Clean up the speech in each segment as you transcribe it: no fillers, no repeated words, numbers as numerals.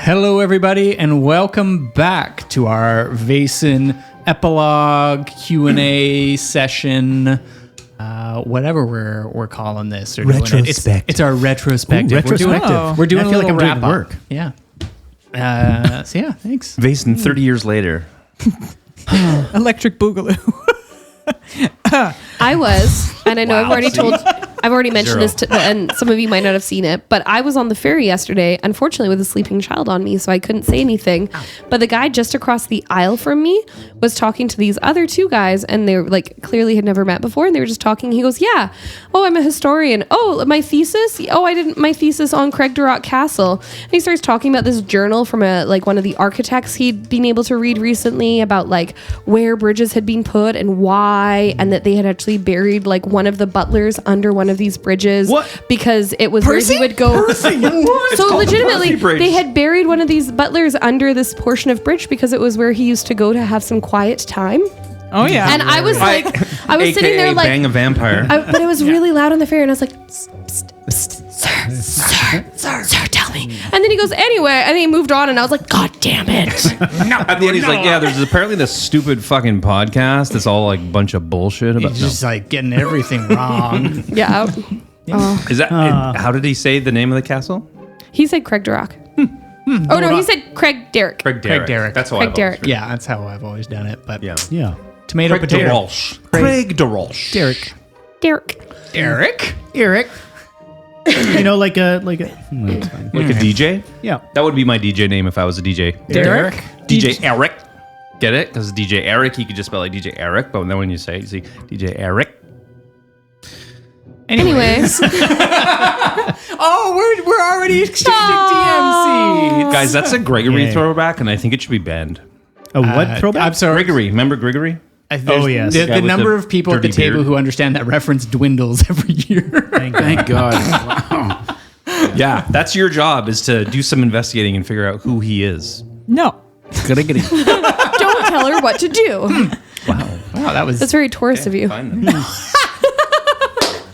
Hello, everybody, and welcome back to our Vaesen Epilogue Q&A session. Whatever we're calling this. Or Retrospective. It's our retrospective. Ooh, retrospective. We're doing I a feel like little I'm doing wrap-up. work. Yeah. Thanks. Vaesen 30 years later. Electric Boogaloo. I was, and I know I've already mentioned this, and some of you might not have seen it, but I was on the ferry yesterday, unfortunately with a sleeping child on me, so I couldn't say anything. But the guy just across the aisle from me was talking to these other two guys, and they were like clearly had never met before, and they were just talking. He goes, "Yeah, oh, I'm a historian. Oh, my thesis. Oh, I did my thesis on Craig Durrock Castle." And he starts talking about this journal from one of the architects he'd been able to read recently about like where bridges had been put and why, and that they had actually buried like one of the butlers under one of these bridges. What? Because it was where he would go. So legitimately, they had buried one of these butlers under this portion of bridge because it was where he used to go to have some quiet time. Oh yeah. And I was like, I was sitting there like, bang a vampire. but it was really loud on the ferry, and I was like, sir, tell me. And then he goes, anyway, and then he moved on, and I was like, God damn it. At the end, he's like, yeah, there's apparently this stupid fucking podcast that's all like a bunch of bullshit about. He's just like getting everything wrong. Yeah. Oh. Is that how did he say the name of the castle? He said Craig Durrock. Oh no, he said Craig Derrick. Craig Derrick. That's how Craig I've Derrick. always Yeah, that's how I've always done it. But Yeah. Tomato, Craig potato. DeWalsh. Craig DeWalsh. Derrick. Eric. You know, like a. Like a DJ? Yeah. That would be my DJ name if I was a DJ. Derrick. DJ Eric. Get it? Because DJ Eric, you could just spell like DJ Eric, but then when you say it, you see DJ Eric. Anyways. Oh, we're already exchanging DMC. Guys, that's a Gregory Yeah. throwback, and I think it should be banned. A what throwback? I'm sorry. Gregory. Remember Gregory? Oh, yes. The Guy with number the of people at the dirty table beard. who understand that reference dwindles every year. Thank God. Yeah, that's your job, is to do some investigating and figure out who he is. No. Gotta Don't tell her what to do. Wow, that was. That's very Taurus of you. Find them.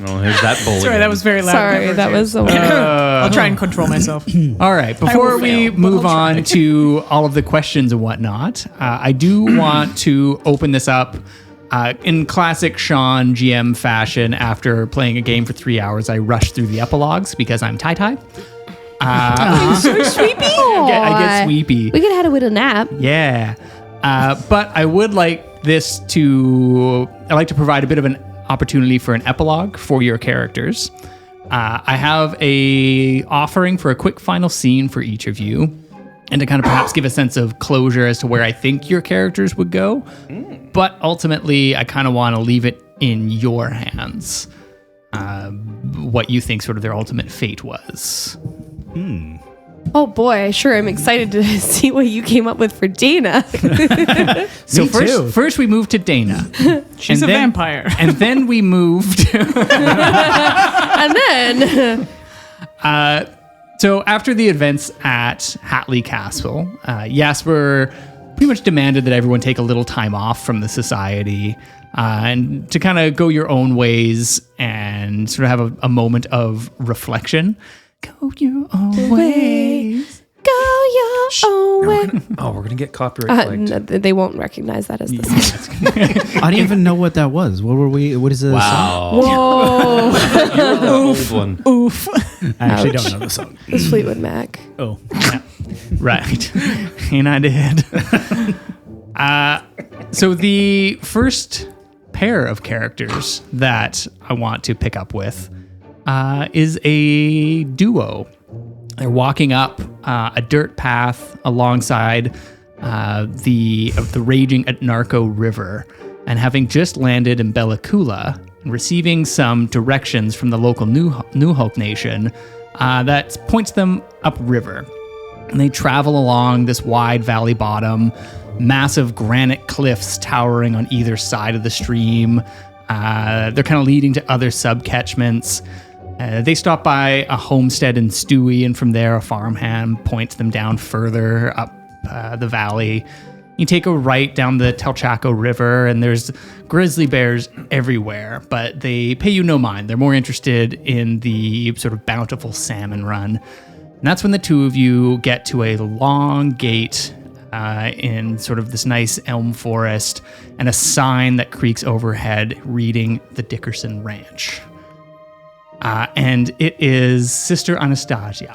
Oh, here's that bully. Sorry, that was very loud. Sorry, that was so I'll try and control myself. All right, before we move on to all of the questions and whatnot, I do want to open this up in classic Sean GM fashion. After playing a game for 3 hours, I rush through the epilogues because I'm tie-tie. so sweepy. I get sweepy. We could have had a little nap. Yeah. But I would like I like to provide a bit of an opportunity for an epilogue for your characters. I have a offering for a quick final scene for each of you, and to kind of perhaps give a sense of closure as to where I think your characters would go. But ultimately, I kind of want to leave it in your hands, what you think sort of their ultimate fate was. Oh boy, sure. I'm excited to see what you came up with for Dana. So Me too. first we moved to Dana. She's a vampire. And then we moved. And then So after the events at Hatley Castle, Jasper pretty much demanded that everyone take a little time off from the society and to kind of go your own ways and sort of have a moment of reflection. Go your own ways. go your own way. Oh, we're going to get copyright flagged. No, they won't recognize that as the song. I didn't even know what that was. What were we? What is the song? Wow. Whoa. You're the old one. Oof. I actually Ouch. don't know the song. It's Fleetwood Mac. Oh, Right. And I did. So the first pair of characters that I want to pick up with is a duo. They're walking up a dirt path alongside the raging Atnarco River, and having just landed in Bellacula and receiving some directions from the local New Hope Nation that points them upriver. And they travel along this wide valley bottom, massive granite cliffs towering on either side of the stream. They're kind of leading to other subcatchments. They stop by a homestead in Stewie, and from there a farmhand points them down further up the valley. You take a right down the Telchaco River, and there's grizzly bears everywhere, but they pay you no mind. They're more interested in the sort of bountiful salmon run. And that's when the two of you get to a long gate in sort of this nice elm forest and a sign that creaks overhead reading the Dickerson Ranch. And it is Sister Anastasia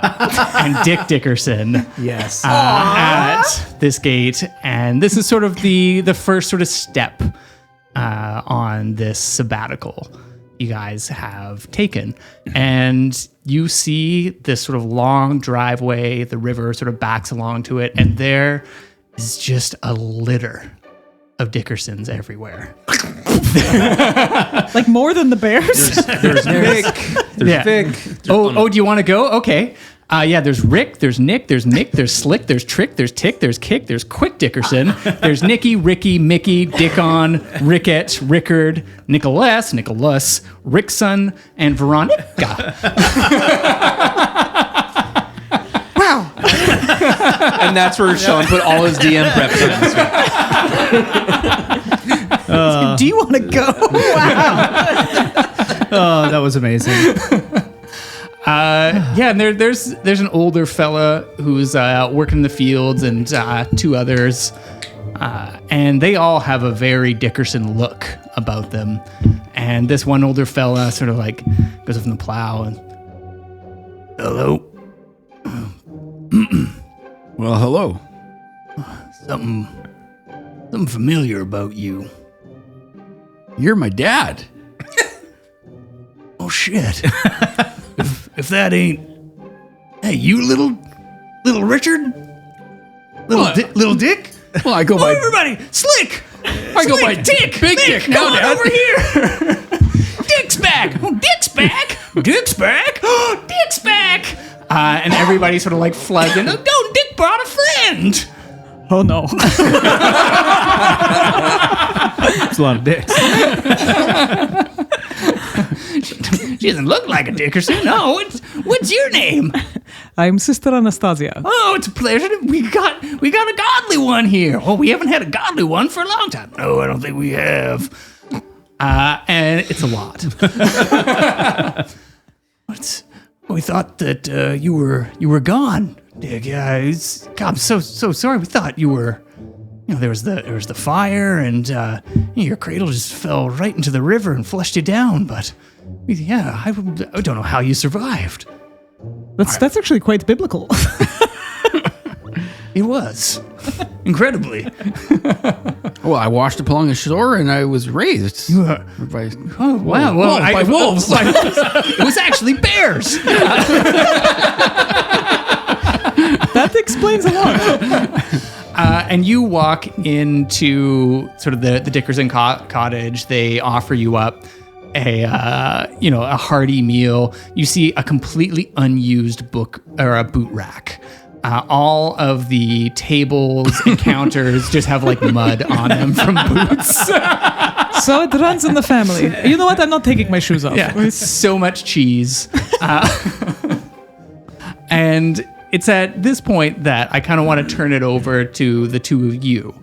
and Dick Dickerson Yes. at this gate. And this is sort of the first sort of step on this sabbatical you guys have taken. And you see this sort of long driveway, the river sort of backs along to it, and there is just a litter of Dickersons everywhere. Like more than the bears? There's Vic. There's Vic. Oh, do you want to go? Okay. Yeah, there's Rick, there's Nick, there's Mick, there's Slick, there's Trick, there's Tick, there's Kick, there's Quick Dickerson, there's Nicky, Ricky, Mickey, Dickon, Rickett, Rickard, Nicholas, Rickson, and Veronica. Wow. And that's where Sean put all his DM prep time this week. Do you want to go? Wow. Oh, that was amazing. Yeah, and there's an older fella who's working in the fields, and two others, and they all have a very Dickerson look about them. And this one older fella sort of like goes up from the plow and, hello. Well, hello. Something familiar about you. You're my dad. Oh shit. If that ain't, hey, you little Richard, little Dick. Well, I go by Everybody, Slick. I go by Dick, Big Dick now, come on Dad. over here. Dick's back. Oh, Dick's back. Dick's back. Oh, Dick's back. And everybody sort of like floods in. Oh, Dick brought a friend. Oh no. It's a lot of dicks. She doesn't look like a Dickerson. No, what's your name? I'm Sister Anastasia. Oh, it's a pleasure. We got a godly one here. Oh, we haven't had a godly one for a long time. No, I don't think we have. And it's a lot. We thought that you were gone, Dick. Yeah, God, I'm so sorry. We thought you were. You know, there was the fire, and your cradle just fell right into the river and flushed you down. But yeah, I don't know how you survived. That's actually quite biblical. It was incredibly. Well, I washed up along the shore and I was raised by Oh wow! Well, by wolves. It was actually bears. That explains a lot. And you walk into sort of the Dickerson cottage. They offer you up a hearty meal. You see a completely unused book or a boot rack. All of the tables and counters just have like mud on them from boots. So it runs in the family. You know what? I'm not taking my shoes off. Yeah, so much cheese. And it's at this point that I kind of want to turn it over to the two of you.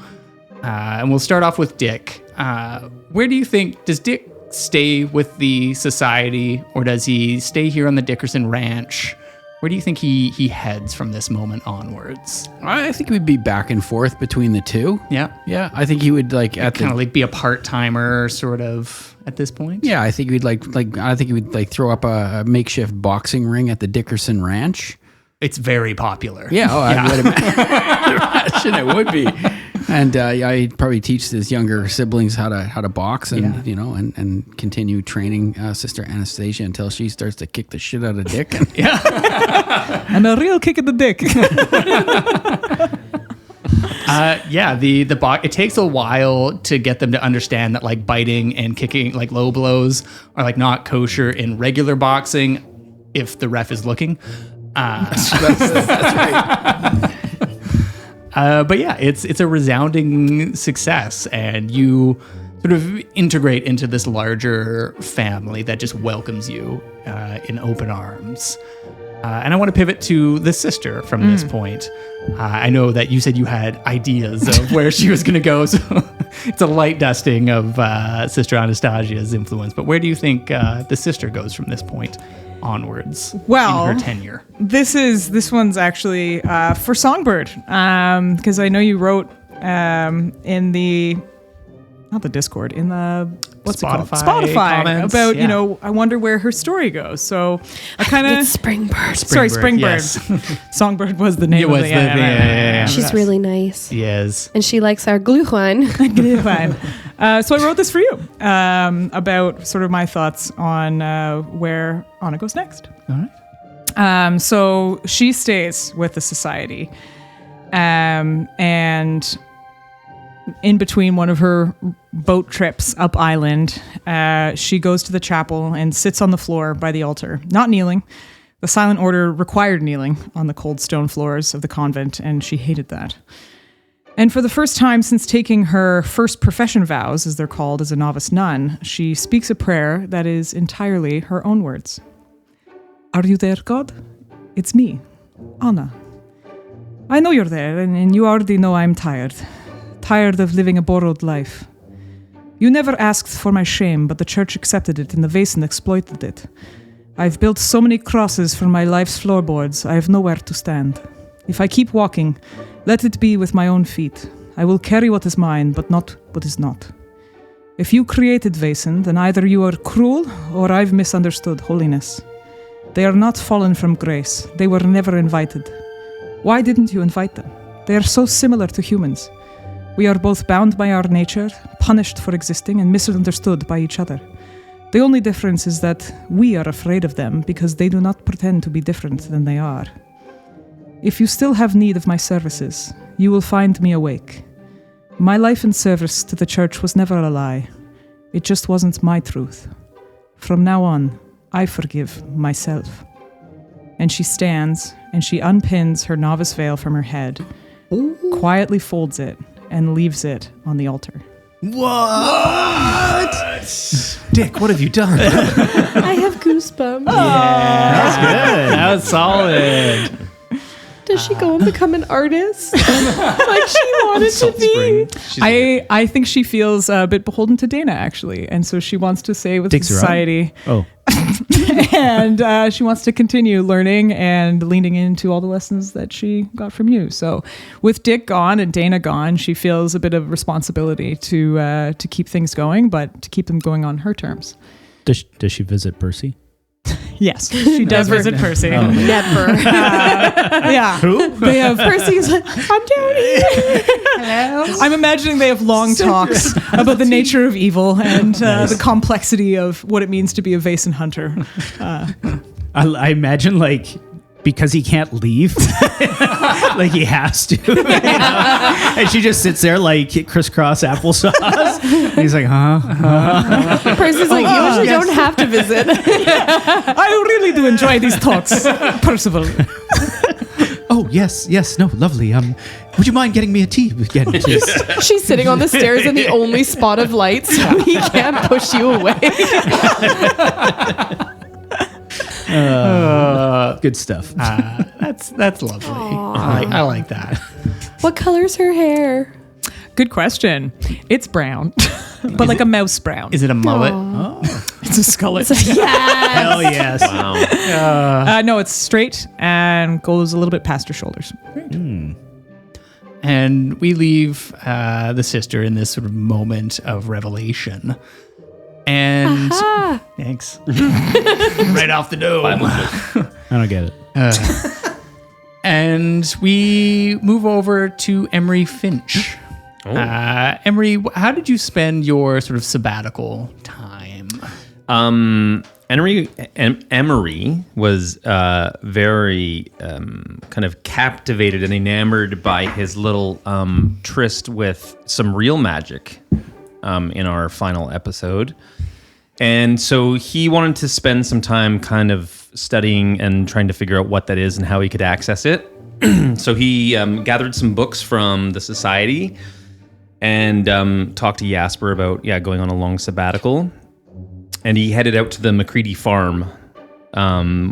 And we'll start off with Dick. Where do you think, does Dick stay with the society, or does he stay here on the Dickerson Ranch? Where do you think he heads from this moment onwards? I think we'd be back and forth between the two. Yeah. Yeah, I think he would like at Kind of the. like be a part-timer sort of at this point? Yeah, I think we'd I think he would like throw up a makeshift boxing ring at the Dickerson Ranch. It's very popular. Yeah, I would imagine it would be. And I'd probably teach his younger siblings how to box and and continue training Sister Anastasia until she starts to kick the shit out of Dick. And And a real kick in the dick. The box. It takes a while to get them to understand that like biting and kicking, like low blows, are like not kosher in regular boxing if the ref is looking. that's right. But yeah, it's a resounding success, and you sort of integrate into this larger family that just welcomes you in open arms. And I want to pivot to the sister from this point. I know that you said you had ideas of where she was going to go, so it's a light dusting of Sister Anastasia's influence. But where do you think the sister goes from this point? onwards Well, in her tenure? This one's actually for Songbird, because I know you wrote in the not the Discord, in the what's it Spotify called? Spotify comments, about yeah. I wonder where her story goes. So I kind of It's Springbird. sorry, Springbird. Yes. Songbird was the name. It was of the thing, yeah. She's really nice. Yes. And she likes our glühwein. Fine. So I wrote this for you about sort of my thoughts on where Anna goes next. All right. So she stays with the society, and in between one of her boat trips up island, she goes to the chapel and sits on the floor by the altar, not kneeling. The silent order required kneeling on the cold stone floors of the convent, and she hated that. And for the first time since taking her first profession vows, as they're called, as a novice nun, she speaks a prayer that is entirely her own words. Are you there, God? It's me, Anna. I know you're there, and you already know I'm tired. Tired of living a borrowed life. You never asked for my shame, but the church accepted it, and the Vaesen exploited it. I've built so many crosses from my life's floorboards, I have nowhere to stand. If I keep walking, let it be with my own feet. I will carry what is mine, but not what is not. If you created Vaesen, then either you are cruel, or I've misunderstood holiness. They are not fallen from grace. They were never invited. Why didn't you invite them? They are so similar to humans. We are both bound by our nature, punished for existing, and misunderstood by each other. The only difference is that we are afraid of them because they do not pretend to be different than they are. If you still have need of my services, you will find me awake. My life and service to the church was never a lie. It just wasn't my truth. From now on, I forgive myself. And she stands, and she unpins her novice veil from her head, quietly folds it, and leaves it on the altar. What? Dick, what have you done? I have goosebumps. That's good. That was solid. Does she go and become an artist? Like she wanted to be. I think she feels a bit beholden to Dana, actually. And so she wants to stay with Dick's her society. Oh. And she wants to continue learning and leaning into all the lessons that she got from you. So with Dick gone and Dana gone, she feels a bit of responsibility to keep things going, but to keep them going on her terms. Does she visit Percy? Yes, she does visit Percy. Oh. Never. Yeah. Who? They have Percy's like, I'm down here. I'm imagining they have long talks about the nature of evil and the complexity of what it means to be a Vaesen hunter. I imagine, like, because he can't leave, like he has to, you know? And she just sits there like crisscross applesauce. And he's like, Percy's like, you actually don't have to visit. I really do enjoy these talks, Percival. Oh yes, no, lovely. Would you mind getting me a tea again, please? She's sitting on the stairs in the only spot of light, so he can't push you away. Good stuff. That's lovely. I like that. What color's her hair? Good question. It's brown, but like a mouse brown. Is it a mullet? It's a skullet. Yes. Hell yes. Wow. No, it's straight and goes a little bit past her shoulders. And we leave the sister in this sort of moment of revelation. And thanks. Right off the dome. I don't get it. And we move over to Emery Finch. Emery, how did you spend your sort of sabbatical time? Emery was very kind of captivated and enamored by his little tryst with some real magic in our final episode. And so he wanted to spend some time kind of studying and trying to figure out what that is and how he could access it. So he gathered some books from the society and talked to Jasper about, going on a long sabbatical. And he headed out to the McCready farm,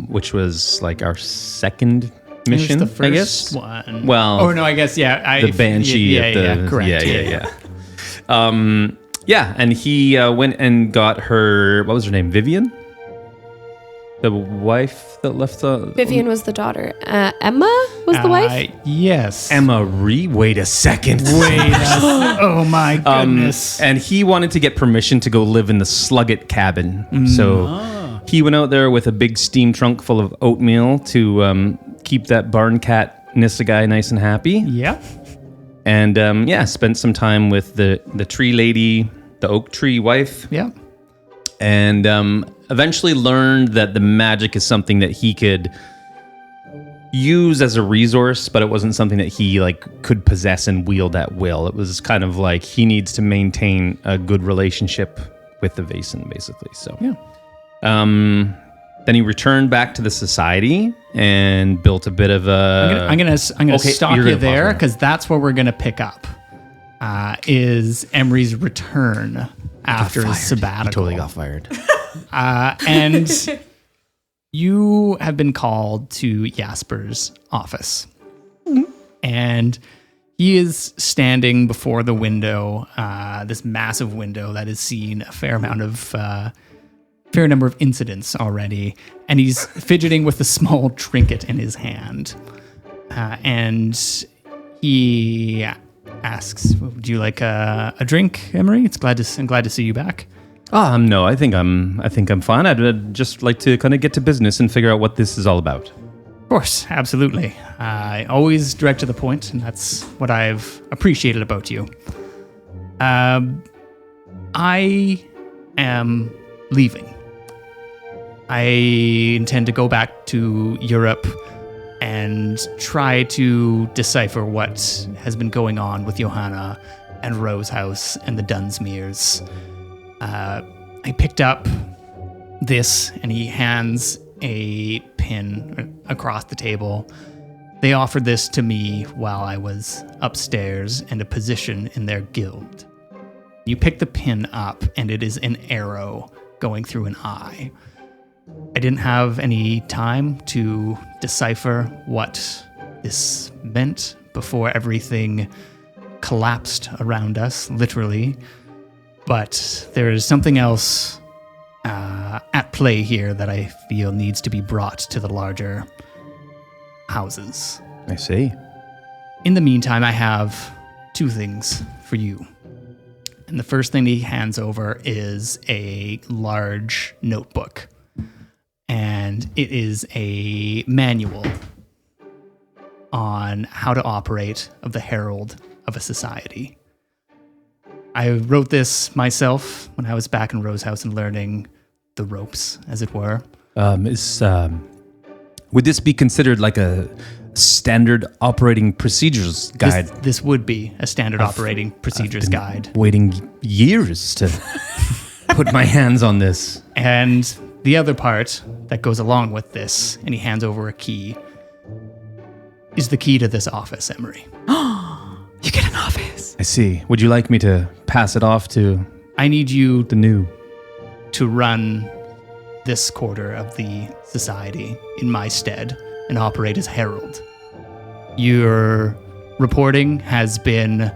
which was like our second mission, It was the I guess. first one. Well, oh no, I guess the banshee. Yeah, correct. Yeah, and he went and got her. What was her name? Vivian. The wife that left the... Vivian was the daughter. Emma was the wife? Yes. Emma Wait a second. Oh my goodness. And he wanted to get permission to go live in the Slugget cabin. So he went out there with a big steam trunk full of oatmeal to keep that barn cat Nissa guy nice and happy. Yep. And spent some time with the tree lady, the oak tree wife. Yep. And eventually learned that the magic is something that he could use as a resource, but it wasn't something that he could possess and wield at will. It was kind of like he needs to maintain a good relationship with the Vaesen, basically. So Yeah. then he returned back to the society and built a bit of a... I'm gonna stop you're you gonna there pause me. because that's where we're gonna pick up. Is Emery's return after his sabbatical? He totally got fired. And you have been called to Jasper's office. And he is standing before the window, this massive window that has seen a fair number of incidents already. And he's fidgeting with a small trinket in his hand. And he asks, "Would you like a drink, Emery? I'm glad to see you back." No, I think I'm fine. I'd just like to kind of get to business and figure out what this is all about. Of course, absolutely. I always direct to the point, and that's what I've appreciated about you. I am leaving. I intend to go back to Europe and try to decipher what has been going on with Johanna and Rosehouse and the Dunsmeres. I picked up this, and he hands a pin across the table. They offered this to me while I was upstairs and a position in their guild. You pick the pin up, and it is an arrow going through an eye. I didn't have any time to decipher what this meant before everything collapsed around us, literally. But there is something else at play here that I feel needs to be brought to the larger houses. I see. In the meantime, I have two things for you. And the first thing he hands over is a large notebook. And it is a manual on how to operate of the Herald of a Society. I wrote this myself when I was back in Rosehouse and learning the ropes, as it were. Would this be considered like a standard operating procedures guide? This would be a standard operating procedures guide. Waiting years to put my hands on this. And the other part that goes along with this, and he hands over a key, is the key to this office, Emery. You get an office. I see. Would you like me to pass it off to I need you the new? to run this quarter of the society in my stead and operate as herald. Your reporting has been,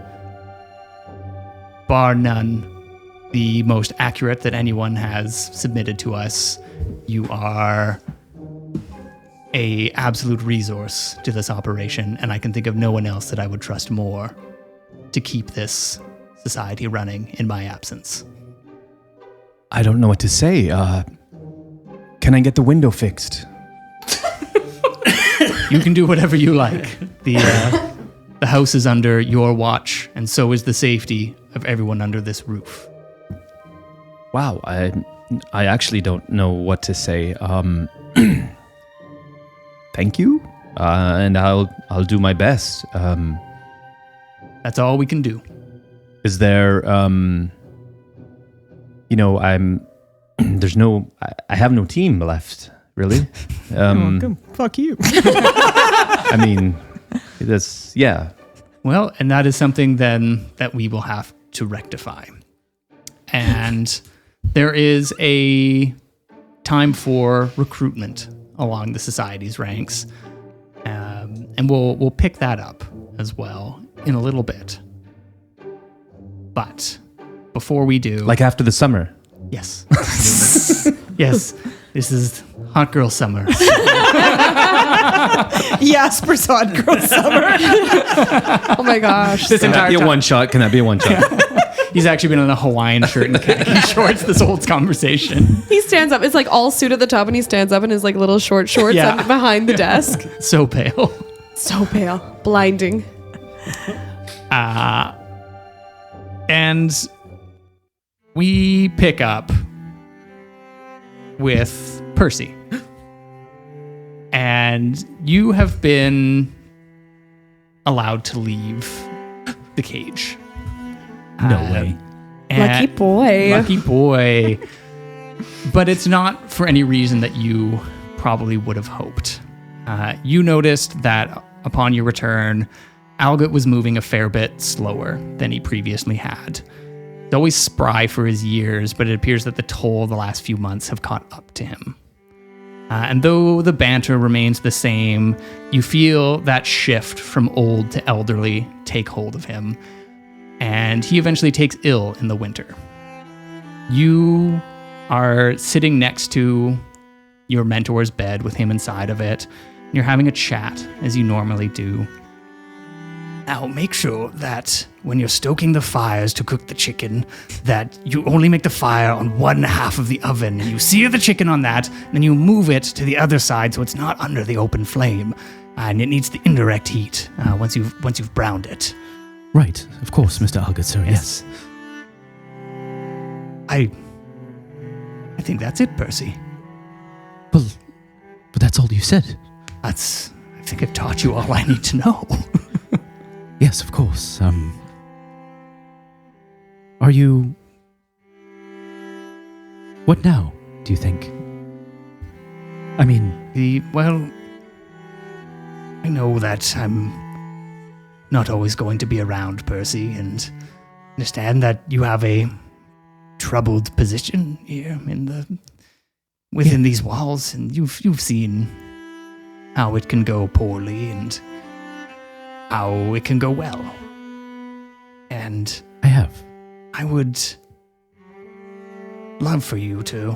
bar none, the most accurate that anyone has submitted to us. You are a absolute resource to this operation, and I can think of no one else that I would trust more to keep this society running in my absence. I don't know what to say. Can I get the window fixed? You can do whatever you like. The house is under your watch, and so is the safety of everyone under this roof. Wow, I actually don't know what to say. Thank you, and I'll do my best. That's all we can do. Is there, I have no team left, really. Fuck you. I mean, yeah. Well, and that is something then that we will have to rectify. And there is a time for recruitment along the society's ranks. And we'll pick that up as well in a little bit. But before we do... Like after the summer. Yes. Yes. This is hot girl summer. Jasper's hot girl summer. Oh my gosh. This Can that entire be a time. one shot? Can that be a one shot? He's actually been in a Hawaiian shirt and khaki shorts this whole conversation. He stands up. It's like all suit at the top, and he stands up in his like little short shorts Yeah. and behind the desk. So pale. So pale, blinding. And we pick up with Percy. And you have been allowed to leave the cage. No way. Lucky boy. Lucky boy. But it's not for any reason that you probably would have hoped. You noticed that upon your return, Algot was moving a fair bit slower than he previously had. He's always spry for his years, but it appears that the toll of the last few months have caught up to him. And though the banter remains the same, you feel that shift from old to elderly take hold of him, and he eventually takes ill in the winter. You are sitting next to your mentor's bed with him inside of it, and you're having a chat as you normally do. Now, make sure that when you're stoking the fires to cook the chicken, that you only make the fire on one half of the oven, and you sear the chicken on that, then you move it to the other side so it's not under the open flame, and it needs the indirect heat once you've browned it. Right, of course, Mr. Algot, sir, yes. I think that's it, Percy. Well, but that's all you said. I think I've taught you all I need to know. Yes, of course. Are you... What now, do you think? I mean... I know that I'm not always going to be around, Percy, and understand that you have a troubled position here within these walls, and you've seen how it can go poorly and how it can go well. And I have. I would love for you to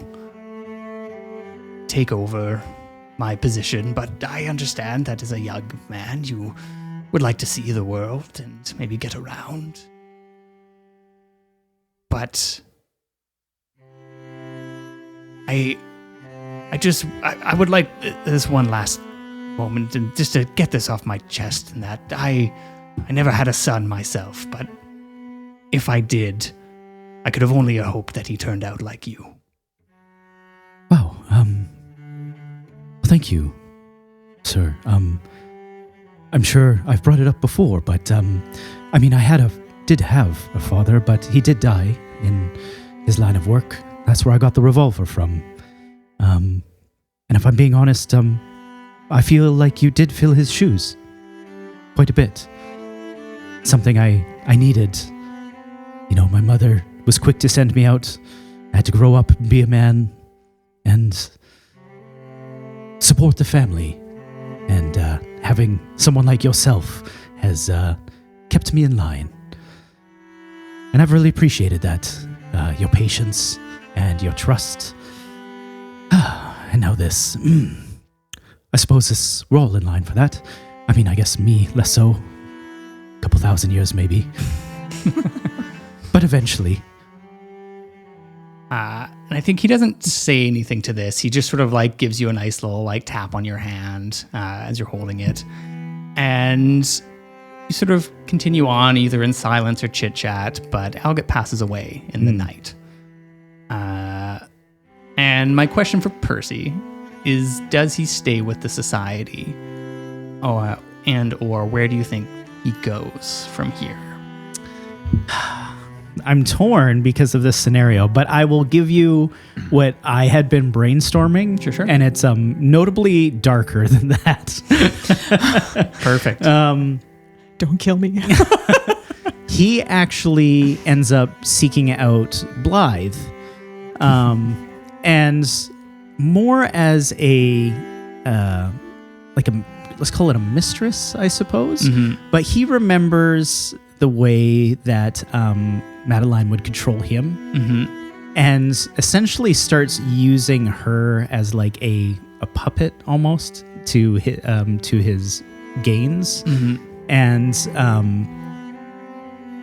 take over my position, but I understand that as a young man, you would like to see the world and maybe get around. But I would like this one last moment, and just to get this off my chest, and that I never had a son myself, but if I did, I could have only hoped that he turned out like you. Wow, thank you, sir. I'm sure I've brought it up before, but, I mean, did have a father, but he did die in his line of work. That's where I got the revolver from. And if I'm being honest, I feel like you did fill his shoes. Quite a bit. Something I needed. You know, my mother was quick to send me out. I had to grow up and be a man and support the family. And having someone like yourself has kept me in line. And I've really appreciated that. Your patience and your trust. And now this. I suppose we're all in line for that. I mean, I guess me less so. A couple thousand years maybe. But eventually. And I think he doesn't say anything to this. He just sort of like gives you a nice little like tap on your hand as you're holding it. And you sort of continue on either in silence or chit chat, but Algot passes away in the night. And my question for Percy is, does he stay with the society? Or where do you think he goes from here? I'm torn because of this scenario, but I will give you what I had been brainstorming. Sure. And it's notably darker than that. Perfect. Don't kill me. He actually ends up seeking out Blythe. And more as let's call it a mistress, I suppose. Mm-hmm. But he remembers the way that Madeline would control him. Mm-hmm. and essentially starts using her as like a puppet almost to his gains. And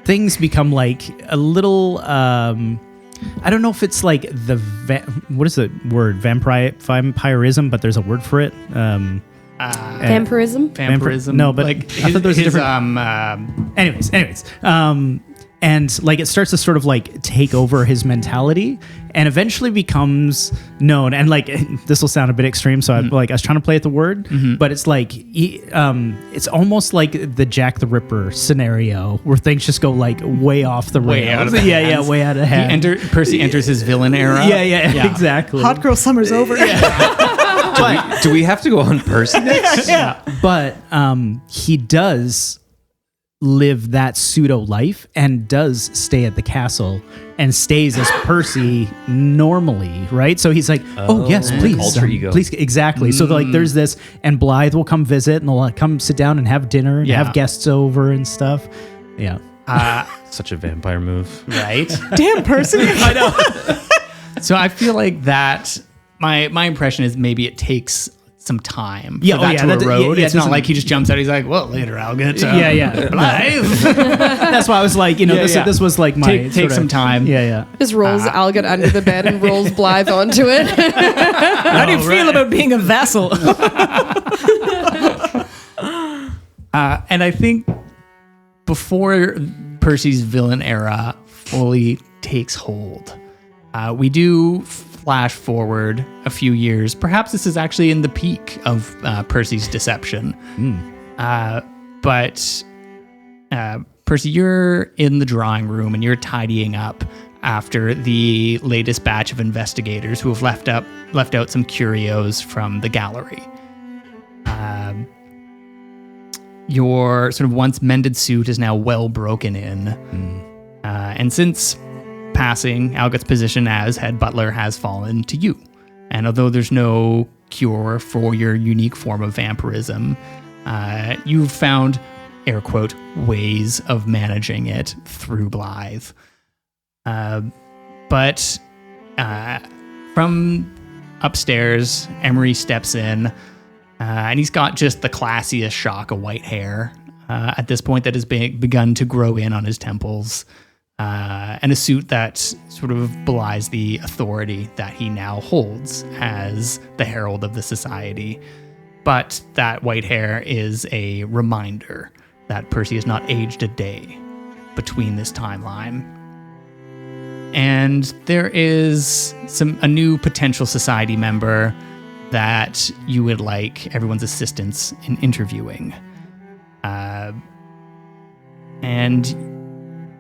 things become like a little I don't know if it's like what is the word, vampirism, but there's a word for it. Vampirism? No, but like I thought there was a his different. Anyways, and like it starts to sort of like take over his mentality, and eventually becomes known. And like this will sound a bit extreme, so I was trying to play at the word, but it's like it's almost like the Jack the Ripper scenario where things just go like way off the Way rails. out of the hands. Way out of hand. Percy enters his villain era. Yeah, exactly. Hot girl summer's over. Do we have to go on Percy next? But he does live that pseudo life and does stay at the castle and stays as Percy normally, right? So he's like, oh yes, please, alter ego. please, exactly. So like, there's this, and Blythe will come visit, and they'll come sit down and have dinner and have guests over and stuff. Yeah, Such a vampire move. Right? Damn, Percy. I know. So I feel like that, my impression is maybe it takes some time Yeah, for that to erode. yeah, It's not like he just jumps out. He's like, well, later I'll get Blythe. That's why I was like, this was like my Take sorta- some time. Yeah. Just rolls Algot under the bed and rolls Blythe onto it. How do you feel about being a vassal? And I think before Percy's villain era fully takes hold, we do flash forward a few years. Perhaps this is actually in the peak of Percy's deception. But Percy, you're in the drawing room and you're tidying up after the latest batch of investigators who have left out some curios from the gallery. Your sort of once mended suit is now well broken in. And since passing, Algot's position as head butler has fallen to you. And although there's no cure for your unique form of vampirism, you've found, air quote, ways of managing it through Blythe. But from upstairs, Emery steps in, and he's got just the classiest shock of white hair at this point that has begun to grow in on his temples. And a suit that sort of belies the authority that he now holds as the herald of the society. But that white hair is a reminder that Percy has not aged a day between this timeline. And there is a new potential society member that you would like everyone's assistance in interviewing. And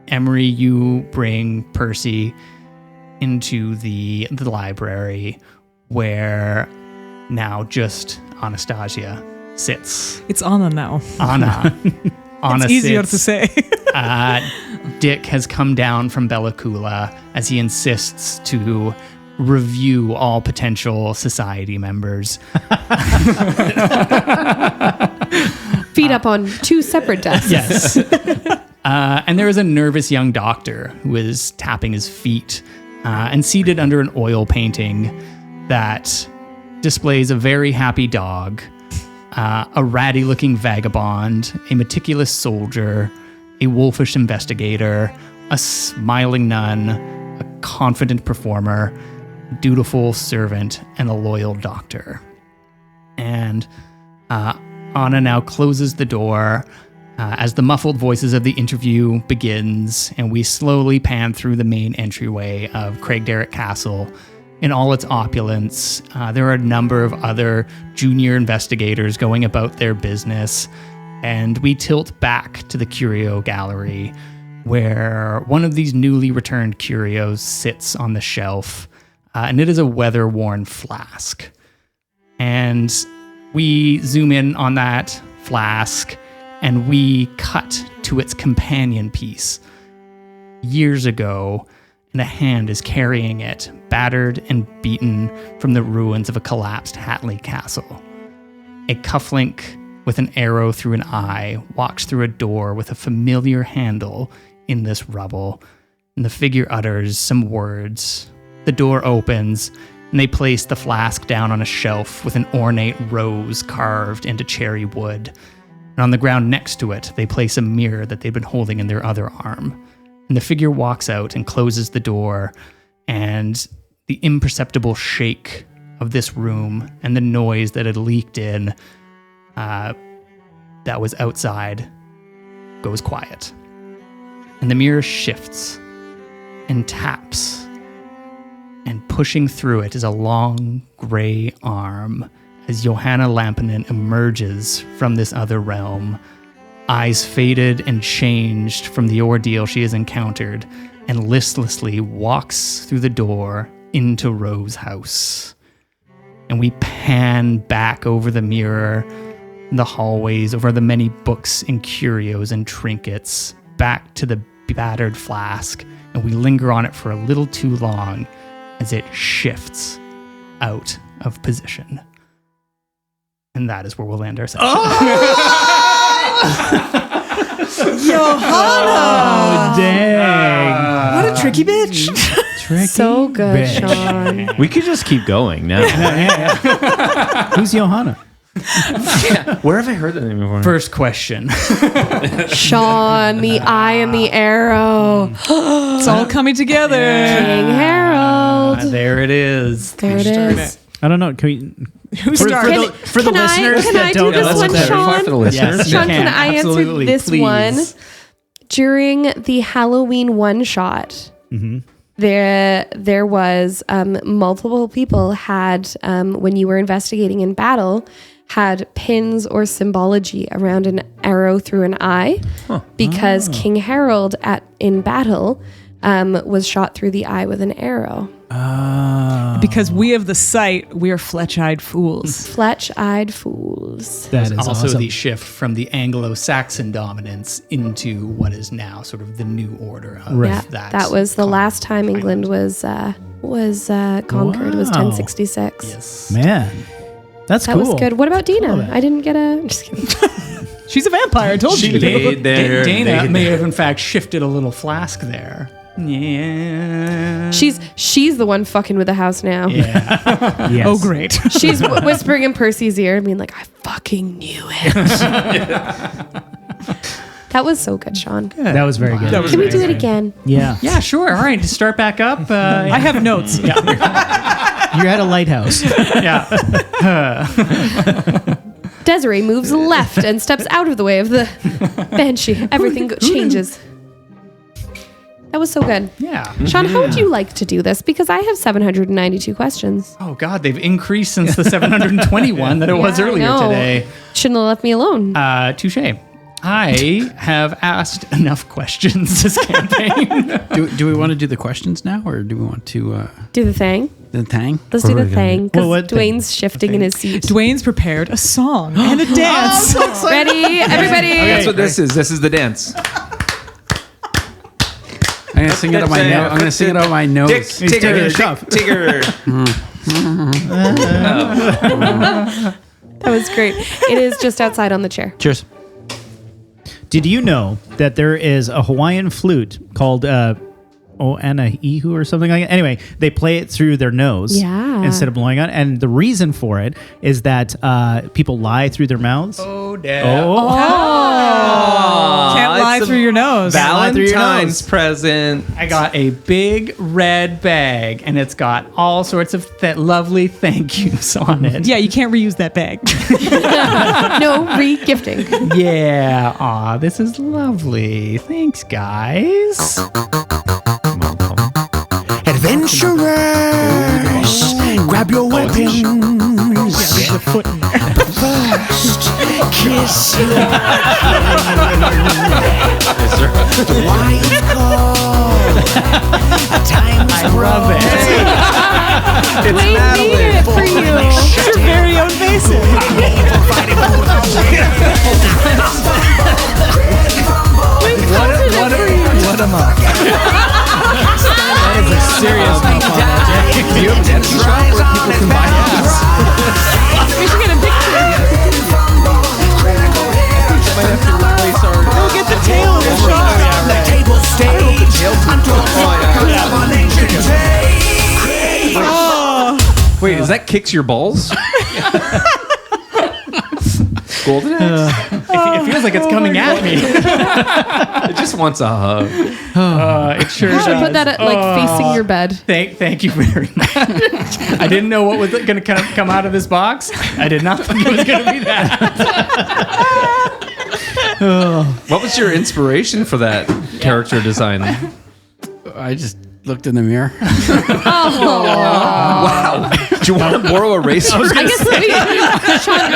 Emery, you bring Percy into the library where now just Anastasia sits. It's Anna now. Anna It's easier to sits. say. Dick has come down from Bella Coola as he insists to review all potential society members. Feet up on two separate desks. Yes. And there is a nervous young doctor who is tapping his feet and seated under an oil painting that displays a very happy dog, a ratty-looking vagabond, a meticulous soldier, a wolfish investigator, a smiling nun, a confident performer, dutiful servant, and a loyal doctor. And Anna now closes the door as the muffled voices of the interview begins, and we slowly pan through the main entryway of Craigdarroch Castle. In all its opulence, there are a number of other junior investigators going about their business, and we tilt back to the curio gallery, where one of these newly returned curios sits on the shelf, and it is a weather-worn flask. And we zoom in on that flask, and we cut to its companion piece. Years ago, and a hand is carrying it, battered and beaten from the ruins of a collapsed Hatley castle. A cufflink with an arrow through an eye walks through a door with a familiar handle in this rubble, and the figure utters some words the door opens, and they place the flask down on a shelf with an ornate rose carved into cherry wood. And on the ground next to it, they place a mirror that they've been holding in their other arm. And the figure walks out and closes the door, and the imperceptible shake of this room and the noise that had leaked in that was outside goes quiet. And the mirror shifts and taps, and pushing through it is a long gray arm as Johanna Lampinen emerges from this other realm, eyes faded and changed from the ordeal she has encountered, and listlessly walks through the door into Ro's house. And we pan back over the mirror, the hallways, over the many books and curios and trinkets, back to the battered flask, and we linger on it for a little too long as it shifts out of position. And that is where we'll end our session. Johanna! Dang. What a tricky bitch. Tricky So good, bitch. Sean. We could just keep going now. Who's Johanna? Where have I heard that name before? First question. Sean, the eye and the arrow. It's all coming together. King Harold. There it is. There it is. I don't know. Can we? Who started? For the Can I- listeners can that I do don't know, this one, that's Sean? For the listeners. Yes, you Sean, can I answer Absolutely, this please. one? During the Halloween one-shot, there was multiple people had, when you were investigating in battle, had pins or symbology around an arrow through an eye, because King Harold in battle was shot through the eye with an arrow. Because we have the sight, we are fletch-eyed fools. Fletch-eyed fools. That is Also awesome. the shift from the Anglo-Saxon dominance into what is now sort of the new order of Right. Yeah, that. that was the last time England was conquered. Was Wow. 1066. Yes. Man, that's That cool. was good. What about Dina? Love it. I didn't get a. I'm just kidding. She's a vampire, I told you. Dana may have in fact shifted a little flask there. Yeah. She's the one fucking with the house now. Yeah. Yes. Oh, great. She's whispering in Percy's ear, being like, "I fucking knew it." That was so good, Sean. That was very good. Can we do it again? Yeah. Yeah, sure. All right, to start back up. I have notes. You're at a lighthouse. Yeah. Desiree moves left and steps out of the way of the banshee. Everything changes. That was so good. Yeah. Sean, how would you like to do this? Because I have 792 questions. Oh God, they've increased since the 721 that it was Yeah, I earlier know. today. Shouldn't have left me alone. Touche. I have asked enough questions this campaign. Do we want to do the questions now, or do we want to Do the thing. the thing? Let's do the thing. Because Well, what thing? Dwayne's shifting in his seat. Dwayne's prepared a song and a dance. Ready, everybody? That's what this is. This is the dance. I'm gonna sing it out my nose. I'm gonna sing it out my nose. He's taking a shove. That was great. It is just outside on the chair. Cheers. Did you know that there is a Hawaiian flute called Oana'ihu or something like that? Anyway, they play it through their nose instead of blowing on. And the reason for it is that people lie through their mouths. Oh, damn. Can't lie through your nose. lie through your Valentine's nose. present. I got a big red bag, and it's got all sorts of lovely thank yous on it. Yeah, you can't reuse that bag. No re-gifting. Yeah. Aw, this is lovely. Thanks, guys. Adventurers, grab your weapons. There's a foot in there. First, kiss the wild call. Time's I love it. Wayne made it for you. It's your very own Vaesen. What am I? That is a serious Do you have a dance shop where people can buy gas? We should get a picture. Might have to replace our. Go get the tape. Is that kicks your balls? Golden axe. It feels like it's coming at me. It just wants a hug. It sure You should does. put that at, facing your bed. Thank you very much. I didn't know what was going to come out of this box. I did not think it was going to be that. What was your inspiration for that character design? I just looked in the mirror. Wow. Do you want to borrow a razor? I guess let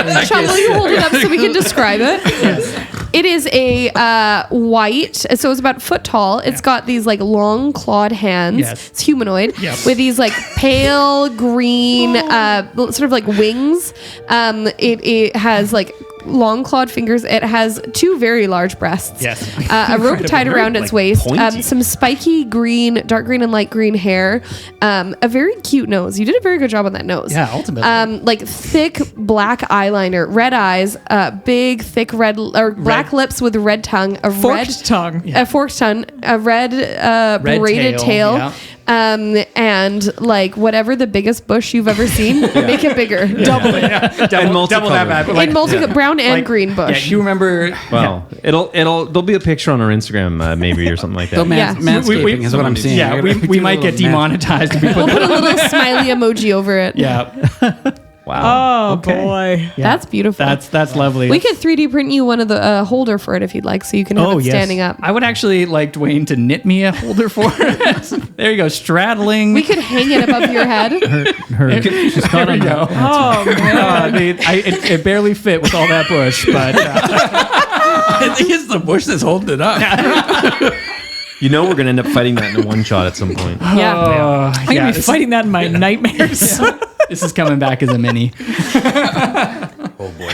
me, Sean, will you hold it up so we can describe it? Yes. It is a white, so it's about a foot tall. It's got these like long clawed hands. Yes. It's humanoid with these like pale green, sort of like wings. It has like long clawed fingers. It has 2 very large breasts. Yes. A rope tied around its waist. pointy. Some spiky green, dark green and light green hair. A very cute nose. You did a very good job on that nose. Yeah, ultimately. Like thick black eyeliner, red eyes, big thick red or black lips with red tongue, a Forked tongue. a forked tongue, a red braided tail. yeah. And like whatever the biggest bush you've ever seen, make it bigger. Double multicolored. that bad. But like, In brown and like, green bush. Yeah, you remember? Well, there'll be a picture on our Instagram maybe or something like that. So Yeah. manscaping is what I'm seeing. Yeah, we might get demonetized if we We'll put put a little smiley emoji over it. Yeah, Wow. Oh boy. That's beautiful. that's lovely. We could 3D print you one of the holder for it if you'd like, so you can have it yes. standing up. I would actually like Dwayne to knit me a holder for it. There you go, straddling. We could hang it above your head. She's caught There we on go. that. Oh man. It barely fit with all that bush, but I think it's the bush that's holding it up. You know we're gonna end up fighting that in a one shot at some point. Yeah. I'm gonna be fighting that in my nightmares. This is coming back as a mini. Oh boy.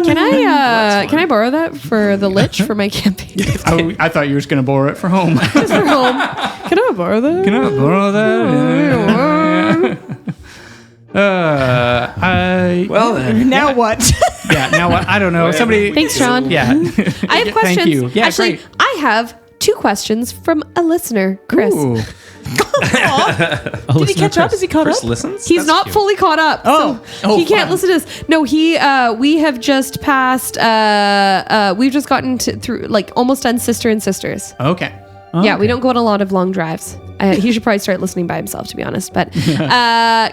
Can I borrow that for the Lich for my campaign? I thought you were just going to borrow it for home. Just for home. Can I borrow that? Can I borrow that? Well then. Now what? Yeah, now what? I don't know. Somebody. Thanks, Sean. Yeah. I have questions. Thank you. Yeah, Actually, great. I have 2 questions from a listener, Chris. Ooh. Did he catch up? Is he caught Chris up? listens? He's That's not cute. fully caught up, so he can't listen to this. No, we have just passed. We've just gotten through, like, almost done Sister and Sisters. Okay. Yeah, we don't go on a lot of long drives. He should probably start listening by himself, to be honest. But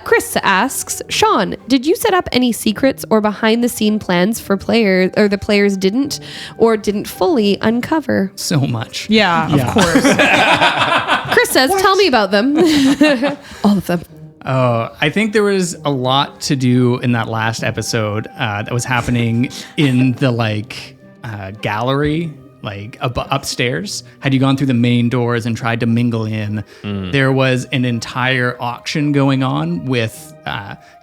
Chris asks, Sean, did you set up any secrets or behind the scene plans for players, or the players didn't fully uncover? So much. Yeah, of course. Chris says, tell me about them. All of them. I think there was a lot to do in that last episode that was happening in the gallery, like upstairs. Had you gone through the main doors and tried to mingle in, there was an entire auction going on with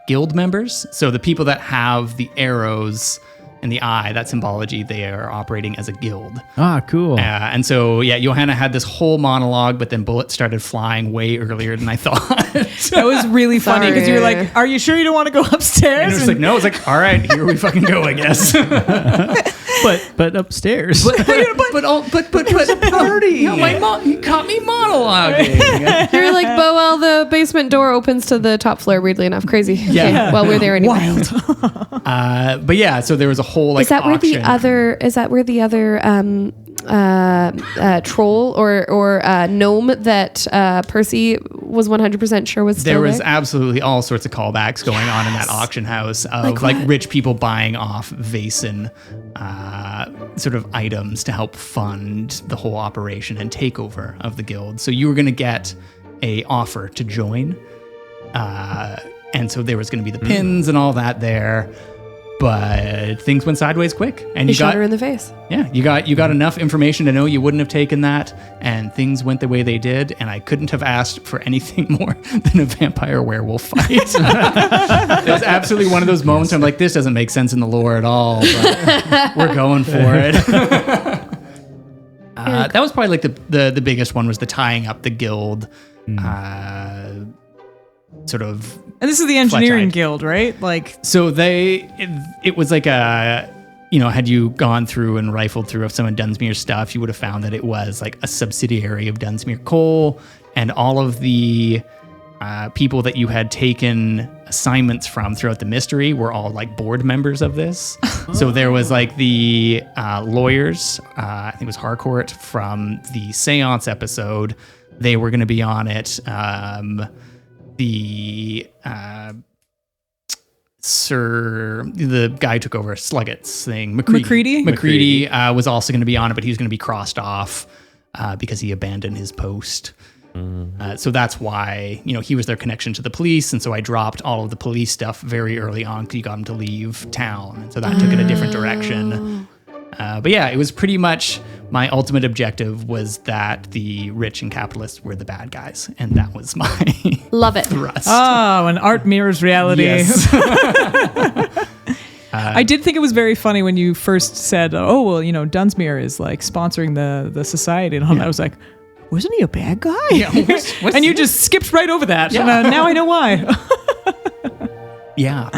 guild members. So the people that have the arrows and the eye, that symbology, they are operating as a guild. Ah, cool. And so, yeah, Johanna had this whole monologue, but then bullets started flying way earlier than I thought. That was really funny because you were like, "Are you sure you don't want to go upstairs?" And it was like, no, it's like, all right, here we fucking go, I guess. But upstairs. But party. You caught me monologuing. You're like, but well, the basement door opens to the top floor, weirdly enough. Crazy. Yeah. Okay, well, we're there anyway. Wild. But yeah, so there was a whole Is that auction. where the other troll or gnome that Percy was 100% sure was still There was there? absolutely all sorts of callbacks going on in that auction house of like rich people buying off Vaesen sort of items to help fund the whole operation and takeover of the guild. So you were going to get a offer to join. And so there was going to be the pins and all that there. But things went sideways quick, and He you shot got her in the face. yeah, you got enough information to know you wouldn't have taken that, and things went the way they did, and I couldn't have asked for anything more than a vampire werewolf fight. It was absolutely one of those moments where I'm like, this doesn't make sense in the lore at all, but we're going for it. That was probably like the biggest one, was the tying up the guild, sort of. And this is the engineering Fletch-eyed. guild, right? Like, So it was like a, had you gone through and rifled through some of Dunsmuir's stuff, you would have found that it was like a subsidiary of Dunsmuir Coal, and all of the people that you had taken assignments from throughout the mystery were all like board members of this. So there was like the lawyers, I think it was Harcourt from the Seance episode. They were going to be on it. The guy who took over Sluggett's thing, McCready was also going to be on it, but he was going to be crossed off because he abandoned his post. So that's why, he was their connection to the police. And so I dropped all of the police stuff very early on because you got him to leave town. And so that took it a different direction. But yeah, it was pretty much my ultimate objective was that the rich and capitalists were the bad guys. And that was my Love it. thrust. Oh, and art mirrors reality. Yes. I did think it was very funny when you first said, oh, well, Dunsmuir is like sponsoring the society. And all that. I was like, wasn't he a bad guy? Yeah, what's and you this? just skipped right over that. Yeah. And, now I know why. Yeah.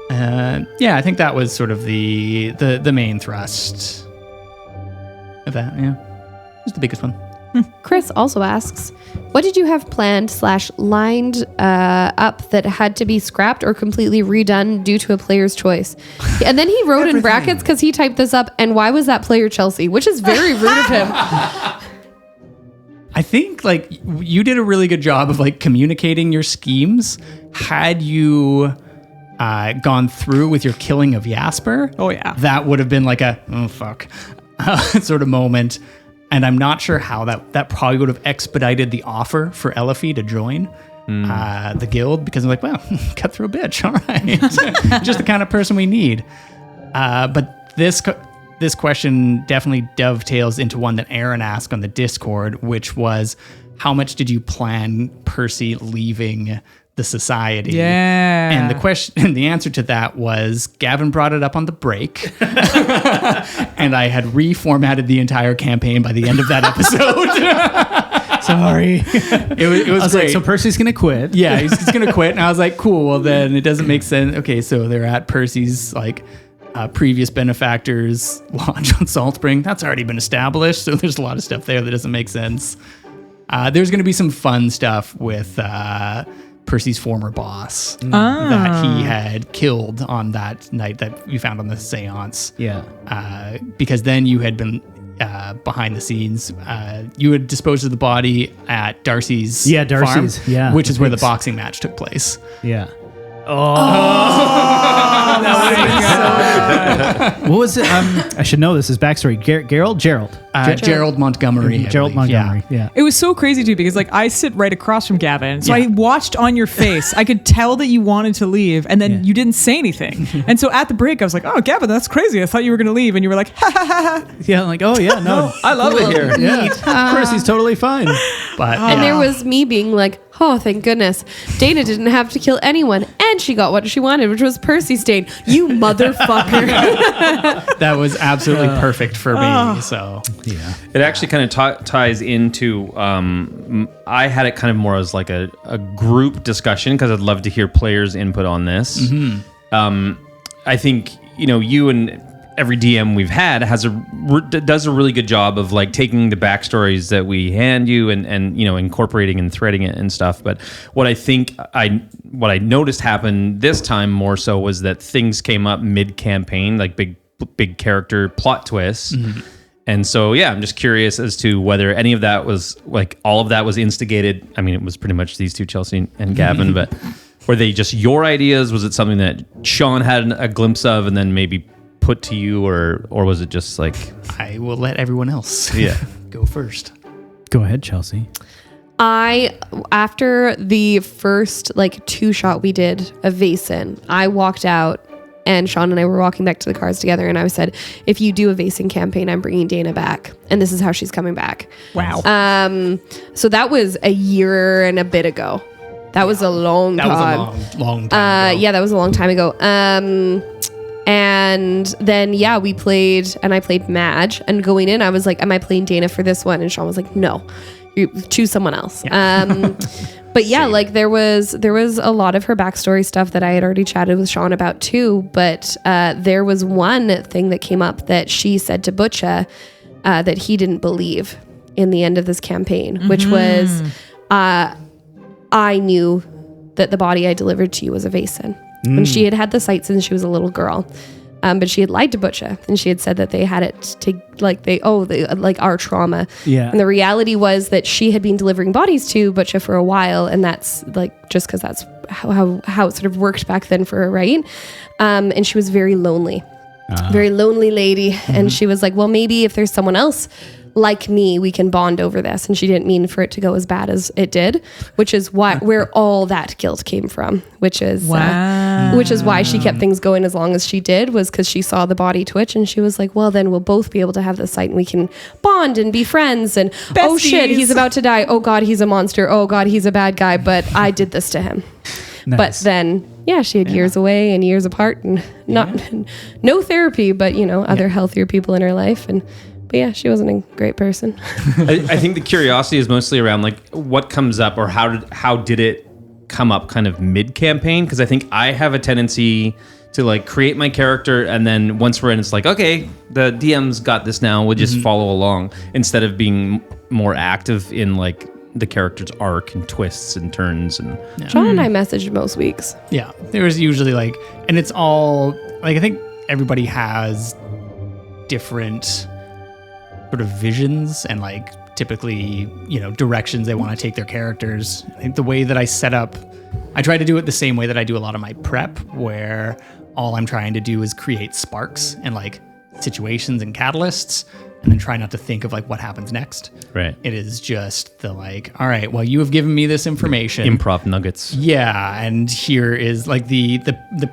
I think that was sort of the main thrust of that. Yeah. It was the biggest one. Chris also asks, what did you have planned / lined up that had to be scrapped or completely redone due to a player's choice? And then he wrote in brackets because he typed this up, and why was that player Chelsea? Which is very rude of him. I think like you did a really good job of like communicating your schemes. Had you gone through with your killing of Jasper, Oh, yeah. that would have been like a oh fuck sort of moment. And I'm not sure how that probably would have expedited the offer for Elifie to join the guild, because I'm like, well, cut through a bitch, all right, just the kind of person we need. But this question definitely dovetails into one that Aaron asked on the Discord, which was, how much did you plan Percy leaving the society? Yeah. And the answer to that was Gavin brought it up on the break, and I had reformatted the entire campaign by the end of that episode. Sorry. It was I was great. like, so Percy's going to quit. Yeah, he's going to quit. And I was like, cool. Well, then it doesn't make sense. Okay, so they're at Percy's like previous benefactors launch on Salt Spring. That's already been established. So there's a lot of stuff there that doesn't make sense. There's going to be some fun stuff with Percy's former boss that he had killed on that night that we found on the seance. Yeah. Because then you had been behind the scenes. You had disposed of the body at Darcy's farm, yeah. which is where the boxing match took place. Yeah. What was it? I should know this. His backstory. Gerald? Gerald Montgomery. I Gerald believe. Montgomery. Yeah. It was so crazy too, because like I sit right across from Gavin, so Yeah. I watched on your face. I could tell that you wanted to leave, and then Yeah. you didn't say anything. And so at the break, I was like, "Oh, Gavin, that's crazy. I thought you were going to leave," and you were like, "Ha ha ha ha." Yeah. I'm like, oh yeah, no, I love it here. Yeah. Percy's totally fine. But And there was me being like, oh, thank goodness. Dana didn't have to kill anyone, and she got what she wanted, which was Percy's stain. You motherfucker. that was absolutely perfect for me. So Yeah. It actually kind of ties into, I had it kind of more as like a group discussion, because I'd love to hear players' input on this. I think, you and every DM we've had does a really good job of like taking the backstories that we hand you and incorporating and threading it and stuff. But what I noticed happened this time more so was that things came up mid-campaign, like big character plot twists. And so, yeah, I'm just curious as to whether any of that was like, all of that was instigated. I mean, it was pretty much these two, Chelsea and Gavin, but were they just your ideas? Was it something that Sean had a glimpse of and then maybe put to you, or was it just like... I will let everyone else go first. Go ahead, Chelsea. After the first like 2-shot we did of Vaesen, I walked out, and Sean and I were walking back to the cars together, and I said, if you do a Vaesen campaign, I'm bringing Dana back, and this is how she's coming back. Wow. So that was a year and a bit ago. That was a long time. That was a long time ago. Yeah, that was a long time ago. And then, we played, and I played Madge, and going in, I was like, am I playing Dana for this one? And Sean was like, no, you choose someone else. Yeah. But yeah, like there was a lot of her backstory stuff that I had already chatted with Sean about too. But there was one thing that came up that she said to Butcha that he didn't believe in the end of this campaign, which was I knew that the body I delivered to you was a Vaesen. And she had had the sight since she was a little girl. But she had lied to Butcha, and she had said that they had it to like our trauma. Yeah. And the reality was that she had been delivering bodies to Butcha for a while, and that's like just because that's how it sort of worked back then for her, right? And she was very lonely, very lonely lady. And she was like, well, maybe if there's someone else like me, we can bond over this. And she didn't mean for it to go as bad as it did, which is where all that guilt came from, which is why she kept things going as long as she did, was because she saw the body twitch and she was like, well, then we'll both be able to have the sight and we can bond and be friends. And oh shit, he's about to die. Oh God, he's a monster. Oh God, he's a bad guy. But I did this to him. Nice. But then, she had years away and years apart and no therapy, but other healthier people in her life. But she wasn't a great person. I think the curiosity is mostly around like what comes up, or how did it come up kind of mid-campaign? Because I think I have a tendency to like create my character, and then once we're in, it's like, okay, the DM's got this now, we'll just follow along, instead of being more active in like the character's arc and twists and turns. And Sean and I messaged most weeks. Yeah, there was usually like, and it's all like, I think everybody has different sort of visions and like typically, directions they want to take their characters. I think the way that I set up, I try to do it the same way that I do a lot of my prep, where all I'm trying to do is create sparks and like situations and catalysts, and then try not to think of like what happens next. Right. It is just the like, all right, well, you have given me this information. Improv nuggets. Yeah, and here is like the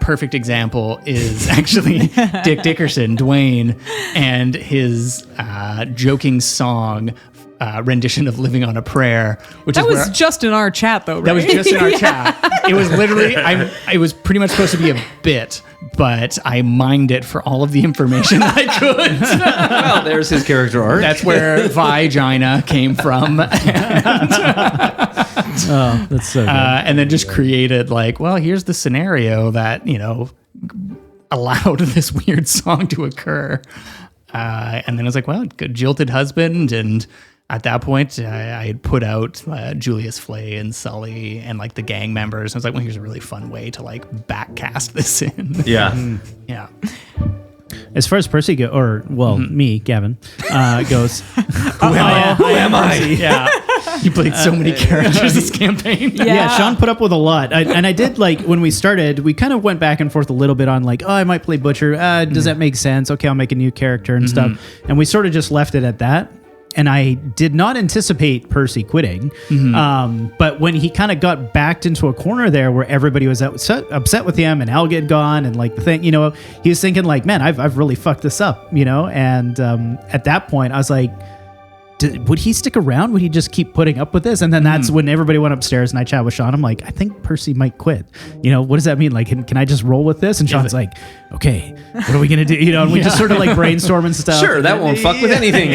perfect example is actually Dick Dickerson, Dwayne, and his joking song rendition of "Living on a Prayer," which That is was just in our chat, though, right? that was just in our chat. It was literally, it was pretty much supposed to be a bit, but I mined it for all of the information I could. Well, there's his character arc. That's where vagina came from. Oh, that's so good. And then just created like, well, here's the scenario that, allowed this weird song to occur. And then I was like, well, good jilted husband. And at that point, I had put out Julius Flay and Sully and like the gang members. I was like, well, here's a really fun way to like backcast this in. Yeah. Yeah. As far as Percy me, Gavin, goes. Who am I? Yeah. You played so many characters this campaign. Yeah, Sean put up with a lot. And I did, like, when we started, we kind of went back and forth a little bit on, like, oh, I might play Butcher. Does that make sense? Okay, I'll make a new character and stuff. And we sort of just left it at that. And I did not anticipate Percy quitting. But when he kind of got backed into a corner there where everybody was upset with him and Helga had gone and like the thing, he was thinking like, man, I've really fucked this up, And at that point, I was like, would he stick around? Would he just keep putting up with this? And then that's when everybody went upstairs and I chatted with Sean. I'm like, I think Percy might quit. What does that mean? Like, can I just roll with this? And Sean's like, okay, what are we going to do? And we just sort of like brainstorm and stuff. Sure, that won't fuck with anything.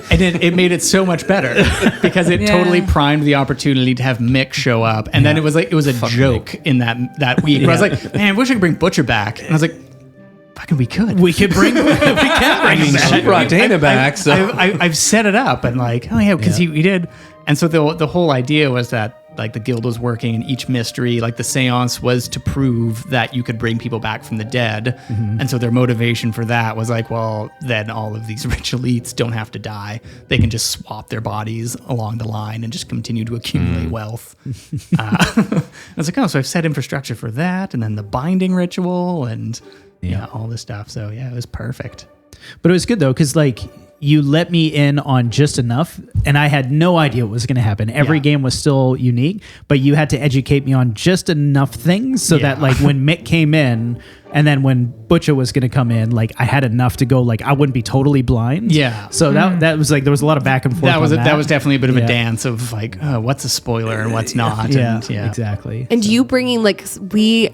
And it made it so much better because it totally primed the opportunity to have Mick show up. And then it was a joke in that week where I was like, man, I wish I could bring Butcher back. And I was like, fucking we could bring him back. She brought Dana back, so I've set it up and like, oh yeah, because he did. And so the whole idea was that like the guild was working, and each mystery, like the seance, was to prove that you could bring people back from the dead. And so their motivation for that was like, well, then all of these rich elites don't have to die. They can just swap their bodies along the line and just continue to accumulate wealth. I was like, oh, so I've set infrastructure for that, and then the binding ritual and all this stuff. So yeah, it was perfect. But it was good though, because like you let me in on just enough, and I had no idea what was going to happen. Every game was still unique, but you had to educate me on just enough things so that like when Mick came in, and then when Butcher was going to come in, like I had enough to go, like I wouldn't be totally blind. Yeah. So that was like, there was a lot of back and forth. That was definitely a bit of a dance of like, what's a spoiler and what's not. Exactly. And you bringing like,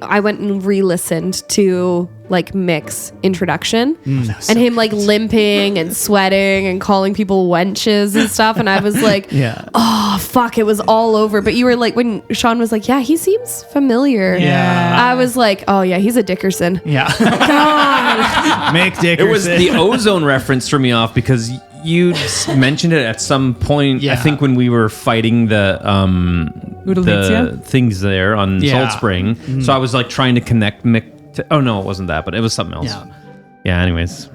I went and re-listened to like Mick's introduction and him like limping and sweating and calling people wenches and stuff. And I was like, oh fuck, it was all over. But you were like, when Sean was like, yeah, he seems familiar. Yeah. I was like, oh yeah, he's a Dickerson. Yeah. God. Mick Dickerson. It was the ozone reference threw me off because you mentioned it at some point. I think when we were fighting the Udalnesia? things there on Yeah. Salt Spring. So I was like trying to connect Mick to, oh no, it wasn't that, but it was something else. Yeah, anyways.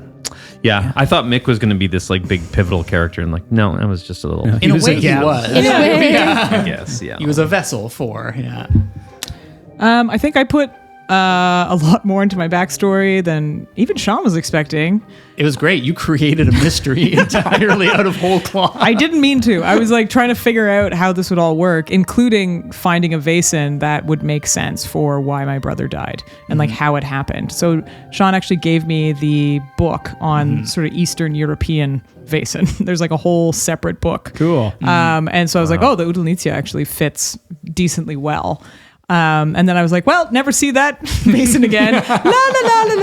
Yeah, I thought Mick was going to be this like big pivotal character, and like, no, it was just a little. In a was a way, he gap. was. In a way. I guess, yeah. He was a vessel for, I think I put a lot more into my backstory than even Sean was expecting. It was great. You created a mystery entirely out of whole cloth. I didn't mean to. I was like trying to figure out how this would all work, including finding a Vaesen that would make sense for why my brother died and like how it happened. So Sean actually gave me the book on sort of Eastern European Vaesen. There's like a whole separate book. Cool. And so I was like, oh, the Udalnesia actually fits decently well. And then I was like, well, never see that Vaesen again. La la la la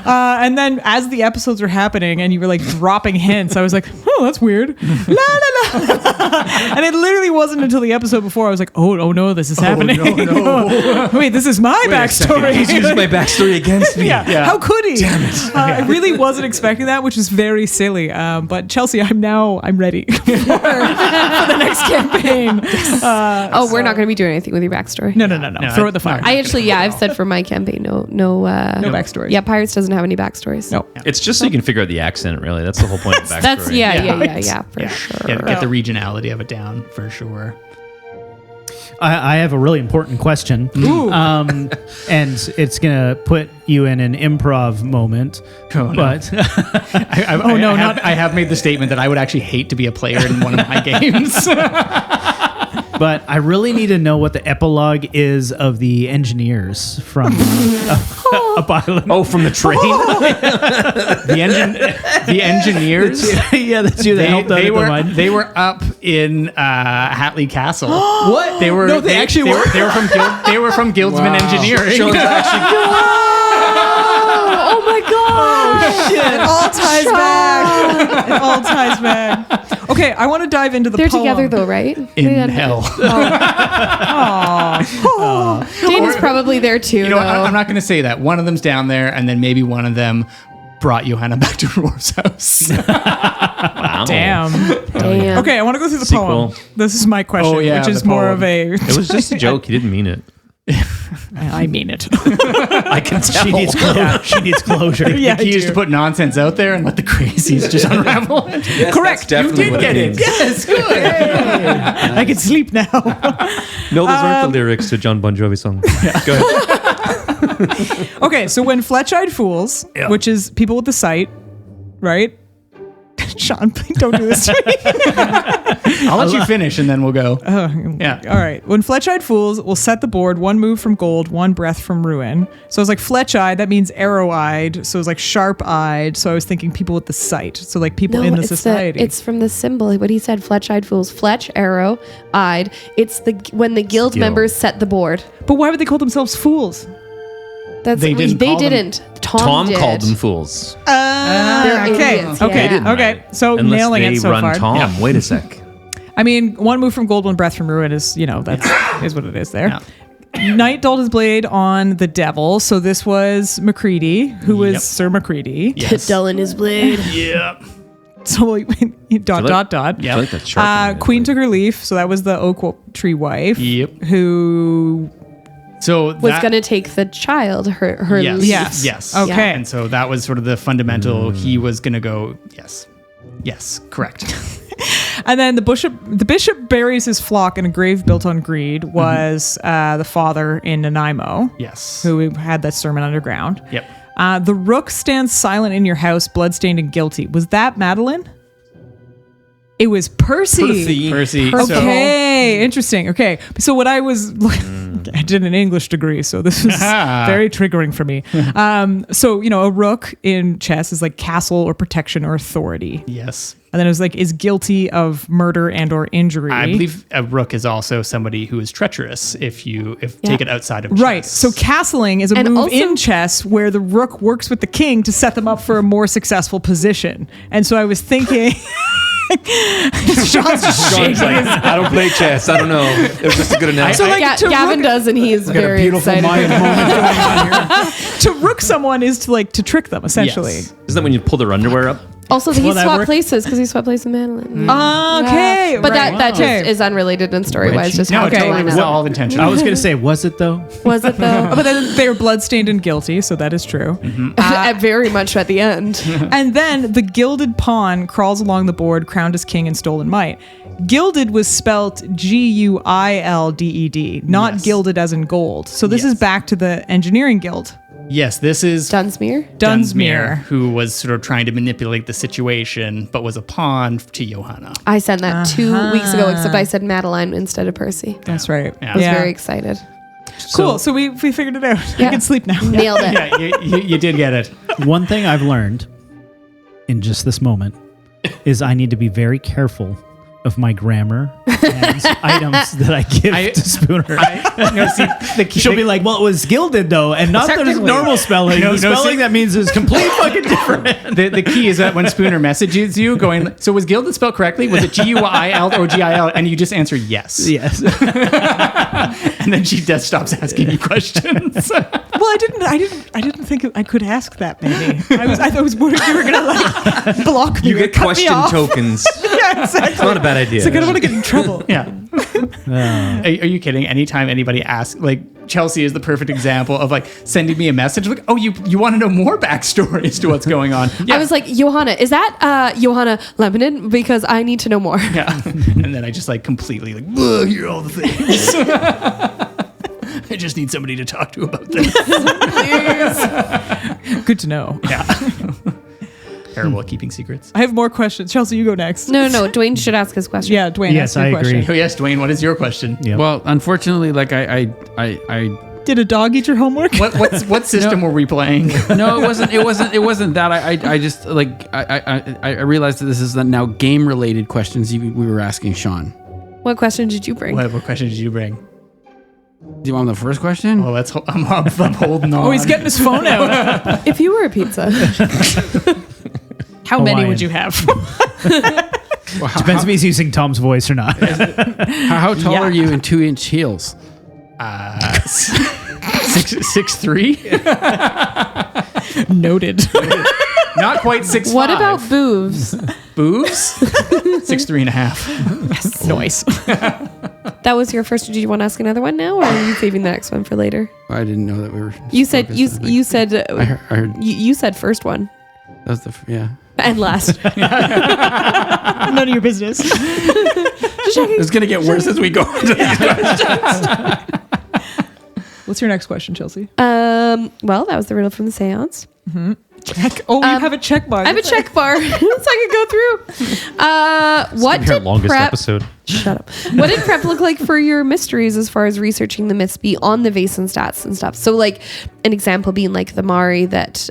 la. And then as the episodes were happening and you were like dropping hints, I was like, oh, that's weird. La la la. And it literally wasn't until the episode before I was like, oh no, this is happening. No. Wait, this is my backstory. He's using my backstory against me. Yeah. How could he? Damn it. I really wasn't expecting that, which is very silly. But Chelsea, I'm ready for the next campaign. We're not going to be doing anything with your backstory. No. Throw it in the fire. I actually, I've said for my campaign, no backstory. Yeah, Pirates doesn't have any backstories. No. It's just so you can figure out the accent, really. That's the whole point of the backstory. That's yeah, for sure. Get the regionality of it down for sure. I have a really important question. And it's going to put you in an improv moment. Oh, no. But I have made the statement that I would actually hate to be a player in one of my games. but I really need to know what the epilogue is of the engineers from Up Island. Oh, from the train? the engineers. Yeah, that's you that helped out at the mine. They were up in Hatley Castle. What? They were. No, they actually were. They were from Guildsman Engineering. Sean's actually Oh my god! It all ties back. It all ties back. Okay, I want to dive into the They're poem. together though, right? in hell. Dana's probably there too. You know, though. I'm not going to say that. One of them's down there, and then maybe one of them brought Johanna back to Roar's house. Wow. Damn. Damn. Okay, I want to go through the Sequel. poem. This is my question, Oh, yeah, which is the more poem. of a. It was just a joke. He didn't mean it. I mean it. I can tell. She needs closure. She needs closure. Yeah, The key is to put nonsense out there and let the crazies just unravel it. Yes, Correct. Definitely You what did get it. means. Yes, good. I can sleep now. No, those aren't the lyrics to John Bon Jovi song. Go ahead. Okay, so when Fletch-Eyed Fools, which is people with the sight, right? Sean, please don't do this to me. I'll let you finish and then we'll go. Yeah. All right. When Fletch-Eyed Fools will set the board, one move from gold, one breath from ruin. So I was like, Fletch-Eyed, that means arrow-eyed. So it was like sharp-eyed. So I was thinking people with the sight. So like people in the society. It's from the symbol. What he said, Fletch-eyed fools. Fletch, arrow, eyed. It's when the guild members set the board. But why would they call themselves fools? That's They didn't call them- Tom did. called them fools. They're Okay. idiots, Okay. yeah. Okay. So Unless nailing they it so run far. Tom. Yeah. Wait a sec. I mean, one move from gold, one breath from ruin is, that's is what it is there. Yeah. Knight dulled his blade on the devil. So this was Macready, who was Yep. Sir Macready. Yes. Dull in his blade. Yep. So I dot. feel like that's sharp. Queen took her leaf. So that was the oak tree wife. Yep. Who So Was going to take the child, her yes. leaf. Yes. Yes. Okay. Yeah. And so that was sort of the fundamental. He was going to go. Yes. Yes. Correct. And then the bishop buries his flock in a grave built on greed was the father in Nanaimo, Yes. who had that sermon underground. Yep. The rook stands silent in your house, bloodstained and guilty. Was that Madeline? It was Percy. Percy. Purple. So, Okay, interesting. Okay, so what I was, I did an English degree, so this is very triggering for me. So a rook in chess is like castle or protection or authority, yes. and then it was like is guilty of murder and or injury. I believe a rook is also somebody who is treacherous if take it outside of chess. Right. So castling is a And move also- in chess where the rook works with the king to set them up for a more successful position. And so I was thinking. Sean's just shaking his I don't play chess. I don't know. It was just a good analogy. So like to Gavin rook, does, and he is very excited. to rook someone is to trick them essentially. Yes. Isn't that when you pull their underwear up? Also, he Will that swapped work? places because he swapped places with Madeline. Okay. Okay, But right. that Okay. just is unrelated and story wise. Just No, how totally. line It was up. all intentional. I was gonna say, was it though? Was it though? But then they were bloodstained and guilty, so that is true. Very much at the end. And then the gilded pawn crawls along the board, crowned as king in stolen might. Gilded was spelt Guilded, not Yes. gilded as in gold. So this is Yes. back to the engineering guild. Yes, this is Dunsmuir. Dunsmuir. who was sort of trying to manipulate the situation, but was a pawn to Johanna. I sent that 2 weeks ago, except I said Madeline instead of Percy. That's right. Yeah. I was very excited. Cool. So we figured it out. I Yeah. can sleep now. Nailed it. Yeah, you did get it. One thing I've learned in just this moment is I need to be very careful of my grammar and items that I give to Spooner. She'll be like, well, it was gilded though, and not the Technically. normal spelling. No, the spelling that means is completely fucking different. The key is that when Spooner messages you, going, so was Gilded spelled correctly? Was it Guil or Gil? And you just answer yes. Yes. And then she just stops asking you questions. Well, I didn't think I could ask that. Maybe I was worried you were gonna like block me. You or get cut me question off. tokens. Yeah, exactly. It's not a bad idea. It's like I don't want to get in trouble. Yeah. Are you kidding? Anytime anybody asks, like Chelsea is the perfect example of like sending me a message like, oh, you want to know more backstory as to what's going on? Yeah. I was like, Johanna, is that Johanna Lebanon? Because I need to know more. Yeah. And then I just like completely like, "Ugh, here are all the things. I just need somebody to talk to about this. Good to know. Yeah. Terrible at keeping secrets. I have more questions. Chelsea, you go next. No, Dwayne should ask his question. Yeah, Dwayne. Yes, ask your I agree. question. Oh yes, Dwayne, what is your question? Yep. Well, unfortunately, like I Did a dog eat your homework? What system were we playing? no, it wasn't that. I just like I realized that this is the now game related questions we were asking Sean. What question did you bring? What question did you bring? Do you want the first question? Well, I'm holding on. Oh, he's getting his phone out. If you were a pizza, How many Hawaiian. would you have? Depends if he's using Tom's voice or not. How tall Yeah. are you in 2-inch heels? 6'3". Noted. Not quite 6'5". what about boobs? boobs? 6'3.5". Noise. That was your first. Do you want to ask another one now, or are you saving the next one for later? I didn't know that we were. You said focused on you it. said I heard you said first one that was yeah. and last. None of your business. It's gonna get worse as we go. What's your next question, Chelsea? Well, that was the riddle from the seance. Check. Oh, you have a check mark. I have a check bar so I can go through. What Our did longest prep? episode. Shut up. What did prep look like for your mysteries as far as researching the myths beyond the Vaesen stats and stuff? So, like an example being like the Mari that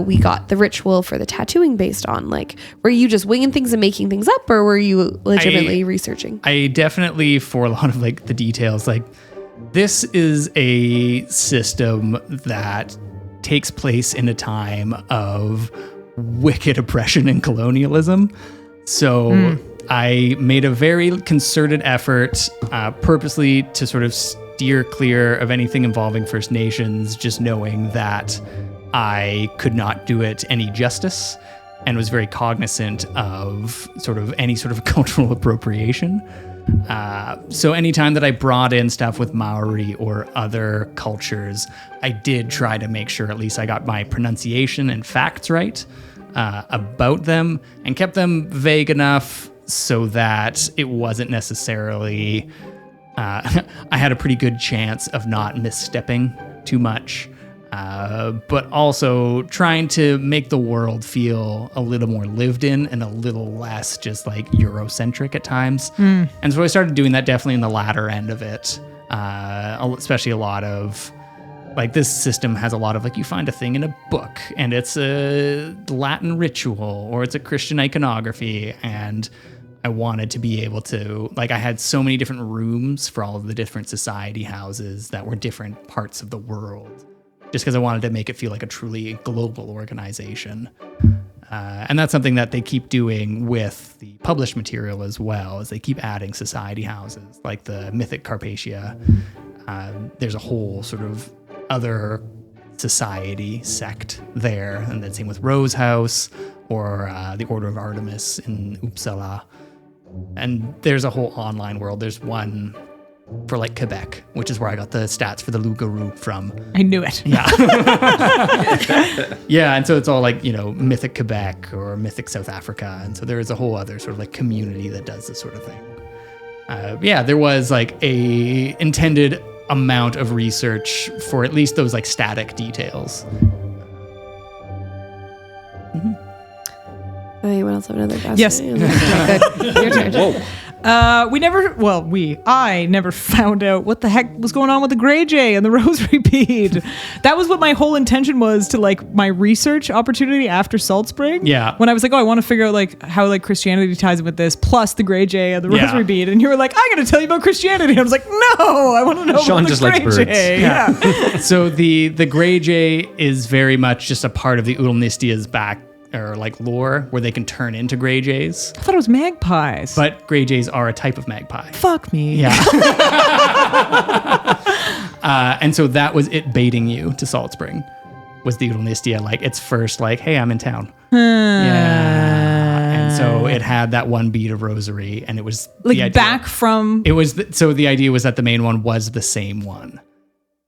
we got the ritual for the tattooing based on. Like, were you just winging things and making things up, or were you legitimately researching? I definitely, for a lot of like the details, like this is a system that takes place in a time of wicked oppression and colonialism. So I made a very concerted effort purposely to sort of steer clear of anything involving First Nations, just knowing that I could not do it any justice and was very cognizant of sort of any sort of cultural appropriation. So anytime that I brought in stuff with Maori or other cultures, I did try to make sure at least I got my pronunciation and facts right about them and kept them vague enough so that it wasn't necessarily... I had a pretty good chance of not misstepping too much. But also trying to make the world feel a little more lived in and a little less just like Eurocentric at times. And so I started doing that definitely in the latter end of it, especially a lot of like this system has a lot of like you find a thing in a book and it's a Latin ritual or it's a Christian iconography. And I wanted to be able to, like, I had so many different rooms for all of the different society houses that were different parts of the world. Just because I wanted to make it feel like a truly global organization. And that's something that they keep doing with the published material as well, as they keep adding society houses, like the Mythic Carpathia. There's a whole sort of other society sect there, and then same with Rose House or the Order of Artemis in Uppsala. And there's a whole online world. There's one for like Quebec, which is where I got the stats for the loup-garou from. I knew it. Yeah. Yeah, and so it's all like, Mythic Quebec or Mythic South Africa. And so there is a whole other sort of like community that does this sort of thing. There was like a intended amount of research for at least those like static details. Anyone else have another question? Yes. Okay, good. Your turn. Whoa. I never found out what the heck was going on with the Grey Jay and the rosary bead. That was what my whole intention was to like my research opportunity after Salt Spring. Yeah. When I was like, I want to figure out like how like Christianity ties in with this, plus the Grey Jay and the rosary bead. And you were like, I got to tell you about Christianity. And I was like, no, I want to know Sean about just the likes Grey birds. Jay. Yeah. So the Grey Jay is very much just a part of the Udalnistia's back or like lore where they can turn into Grey Jays. I thought it was magpies. But Grey Jays are a type of magpie. Fuck me. Yeah. And so that was it baiting you to Salt Spring, was the Udalnistia, like its first like, hey, I'm in town. Yeah. And so it had that one bead of rosary, and it was Like the idea- back from. It was so the idea was that the main one was the same one.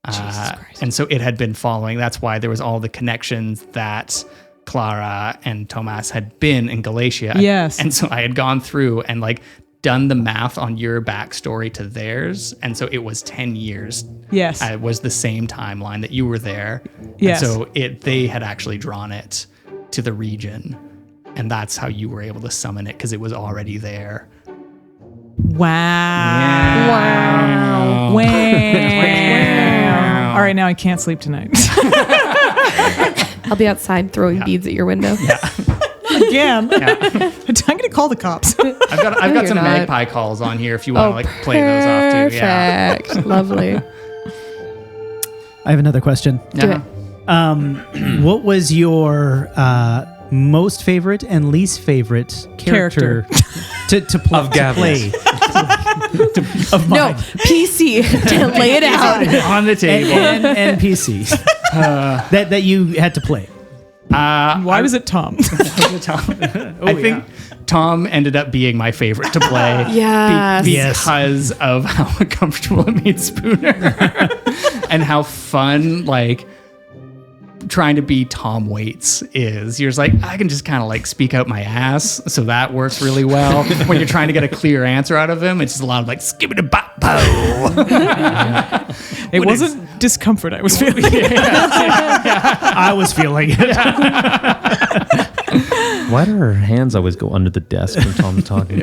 Jesus Christ. And so it had been following. That's why there was all the connections that Clara and Tomas had been in Galatia. Yes. And so I had gone through and like done the math on your backstory to theirs. And so it was 10 years. Yes. It was the same timeline that you were there. Yes. And so they had actually drawn it to the region. And that's how you were able to summon it, because it was already there. Wow. Wow. All right, now I can't sleep tonight. I'll be outside throwing beads at your window. Again. I'm going to call the cops. I've got you're some not. magpie calls on here if you want to like play those off too. Yeah. Perfect. Lovely. I have another question. Do it. What was your most favorite and least favorite character to play? Of Gavin. No, PC. Lay it out. On the table. And NPC that you had to play. Why was it Tom? I think Tom ended up being my favorite to play. Yes. Because of how uncomfortable it made Spooner. And how fun, like, trying to be Tom Waits is. You're just like, I can just kind of like speak out my ass. So that works really well. When you're trying to get a clear answer out of him, it's just a lot of like, skibbity-bop-bo. It wasn't discomfort I was feeling. I was feeling it. Why do her hands always go under the desk when Tom's talking?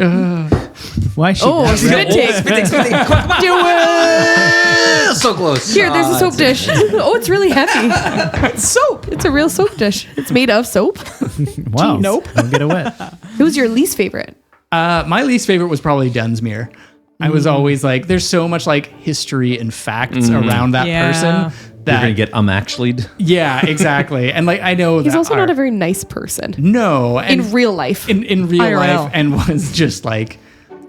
Why she Oh, does spit take. Do it. So close. Here, there's a soap dish. Oh, it's really heavy. It's soap. It's a real soap dish. It's made of soap. Wow. Nope. Don't get it wet. Who was your least favorite? My least favorite was probably Dunsmuir. I was always like, there's so much like history and facts around that Yeah. person. That, You're going to get actually'd. yeah, exactly. And like, I know He's that also not a very nice person no, and in real life. in real IRL. life, and was just like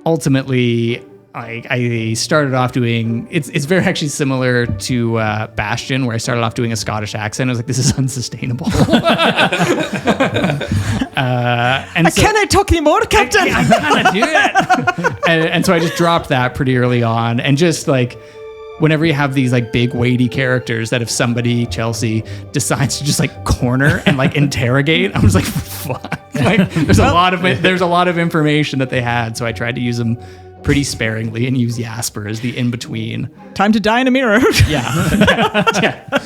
ultimately I started off doing it's very actually similar to Bastion, where I started off doing a Scottish accent. I was like, this is unsustainable. And so, Can I talk anymore, Captain? I kind of do it. And so I just dropped that pretty early on, and just like, whenever you have these like big weighty characters that if somebody, Chelsea, decides to just like corner and like interrogate, I was like, fuck. Like there's a lot of information that they had, so I tried to use them pretty sparingly and use Jasper as the in between. Time to die in a mirror. Yeah.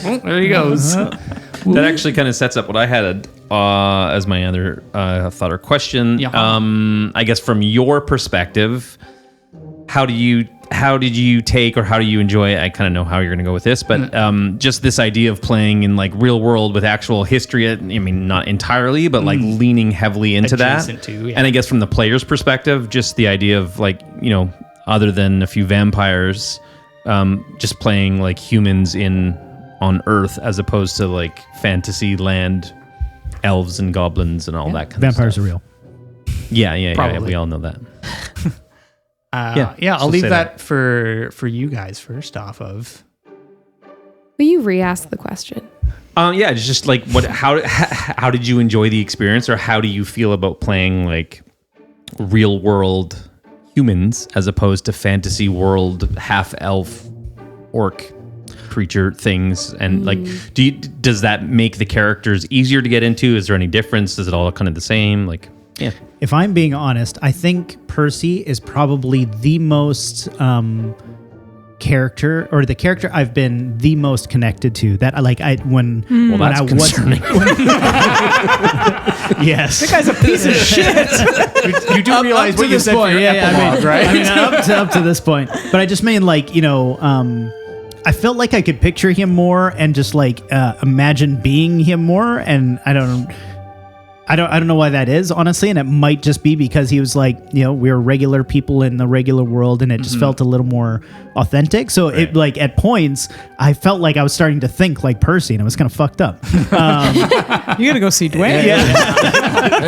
Well, there he goes. That actually kind of sets up what I had as my other thought or question. Yeah. I guess from your perspective, how did you take, or how do you enjoy it? I kind of know how you're going to go with this, but just this idea of playing in like real world with actual history. I mean, not entirely, but like leaning heavily into Adjacent that. to, yeah. And I guess from the player's perspective, just the idea of like, other than a few vampires, just playing like humans on Earth as opposed to like fantasy land, elves and goblins and all that kind Vampires of are stuff. real. Yeah. Probably. We all know that. I'll so leave say that for you guys first off of. Will you re-ask the question? Yeah, it's just like how did you enjoy the experience, or how do you feel about playing like real world humans as opposed to fantasy world half elf orc creature things, and like does that make the characters easier to get into? Is there any difference? Is it all kind of the same? Like, yeah. If I'm being honest, I think Percy is probably the most character, or the character I've been the most connected to. That when that's I concerning. Yes, That guy's a piece of shit. You do realize what you said for your epilogue, right? I mean, up to this point. But I just mean I felt like I could picture him more and just imagine being him more, and I don't know why that is, honestly, and it might just be because he was we're regular people in the regular world, and it just felt a little more authentic. So it at points I felt like I was starting to think like Percy, and it was kind of fucked up. You gotta go see Dwayne.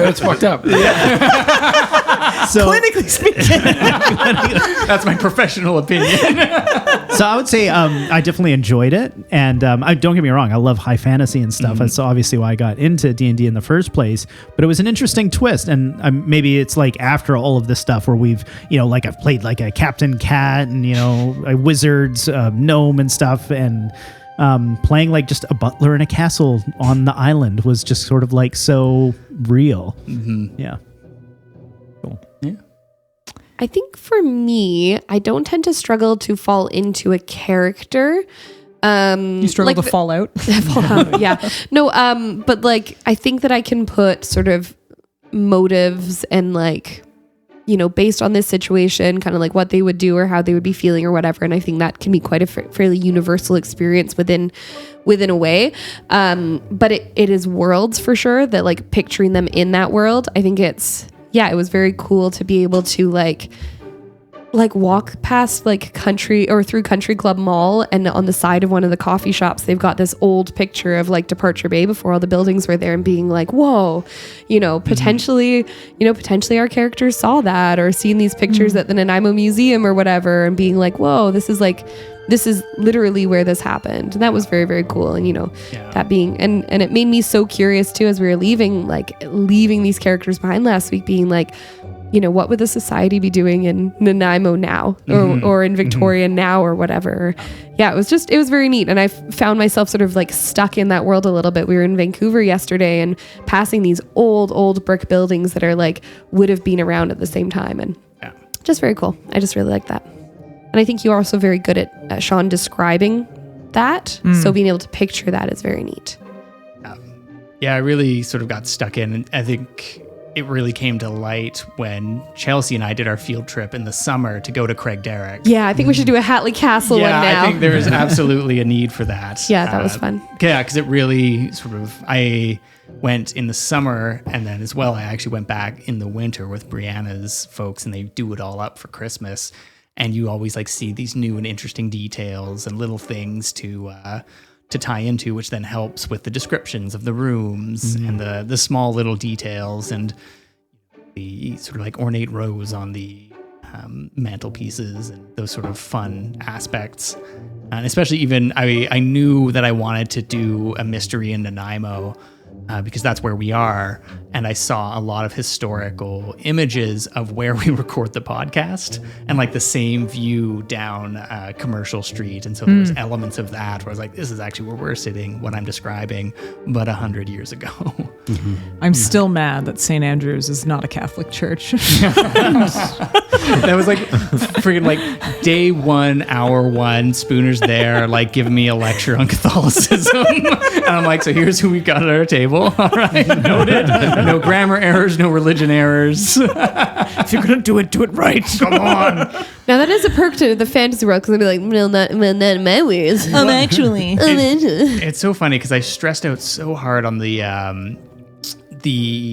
It's fucked up. So Clinically speaking. That's my professional opinion. So I would say I definitely enjoyed it, and don't get me wrong, I love high fantasy and stuff. That's obviously why I got into D&D in the first place. But it was an interesting twist, and maybe it's after all of this stuff where we've I've played a Captain Cat and a wizards, gnome and stuff, and playing just a butler in a castle on the island was just sort of so real. Yeah. I think for me, I don't tend to struggle to fall into a character. You struggle to fall out. Fall out, yeah. No, but I think that I can put sort of motives and based on this situation, kind of what they would do or how they would be feeling or whatever. And I think that can be quite a fairly universal experience within a way. But it is worlds for sure that picturing them in that world. I think it was very cool to be able to walk past country or through Country Club Mall, and on the side of one of the coffee shops they've got this old picture of Departure Bay before all the buildings were there, and being whoa, potentially our characters saw that or seen these pictures at the Nanaimo Museum or whatever, and being whoa, this is literally where this happened. And that was very, very cool. And that being and it made me so curious too as we were leaving these characters behind last week, being what would the society be doing in Nanaimo now or in Victoria now or whatever. Yeah, it was very neat. And I found myself sort of stuck in that world a little bit. We were in Vancouver yesterday and passing these old brick buildings that are would have been around at the same time. And just very cool. I just really like that. And I think you are also very good at Sean describing that. So being able to picture that is very neat. Yeah, I really sort of got stuck in. And I think it really came to light when Chelsea and I did our field trip in the summer to go to Craig Derrick. Yeah, I think we should do a Hatley Castle one now. I think there is absolutely a need for that. Yeah, that was fun. Yeah, because it really I went in the summer, and then as well, I actually went back in the winter with Brianna's folks, and they do it all up for Christmas. And you always see these new and interesting details and little things to tie into, which then helps with the descriptions of the rooms and the small little details and the sort of ornate rows on the mantelpieces and those sort of fun aspects. And especially even I knew that I wanted to do a mystery in Nanaimo because that's where we are. And I saw a lot of historical images of where we record the podcast and the same view down Commercial Street. And so there was elements of that where I was this is actually where we're sitting, what I'm describing, but 100 years ago. I'm still mad that St. Andrew's is not a Catholic church. That was freaking day 1, hour 1, Spooner's there, giving me a lecture on Catholicism. And I'm so here's who we've got at our table. All right, noted. No grammar errors, no religion errors. If you're gonna do it right. Come on. Now that is a perk to the fantasy world, because they'll be well, not in my ways. Actually. It's so funny because I stressed out so hard on the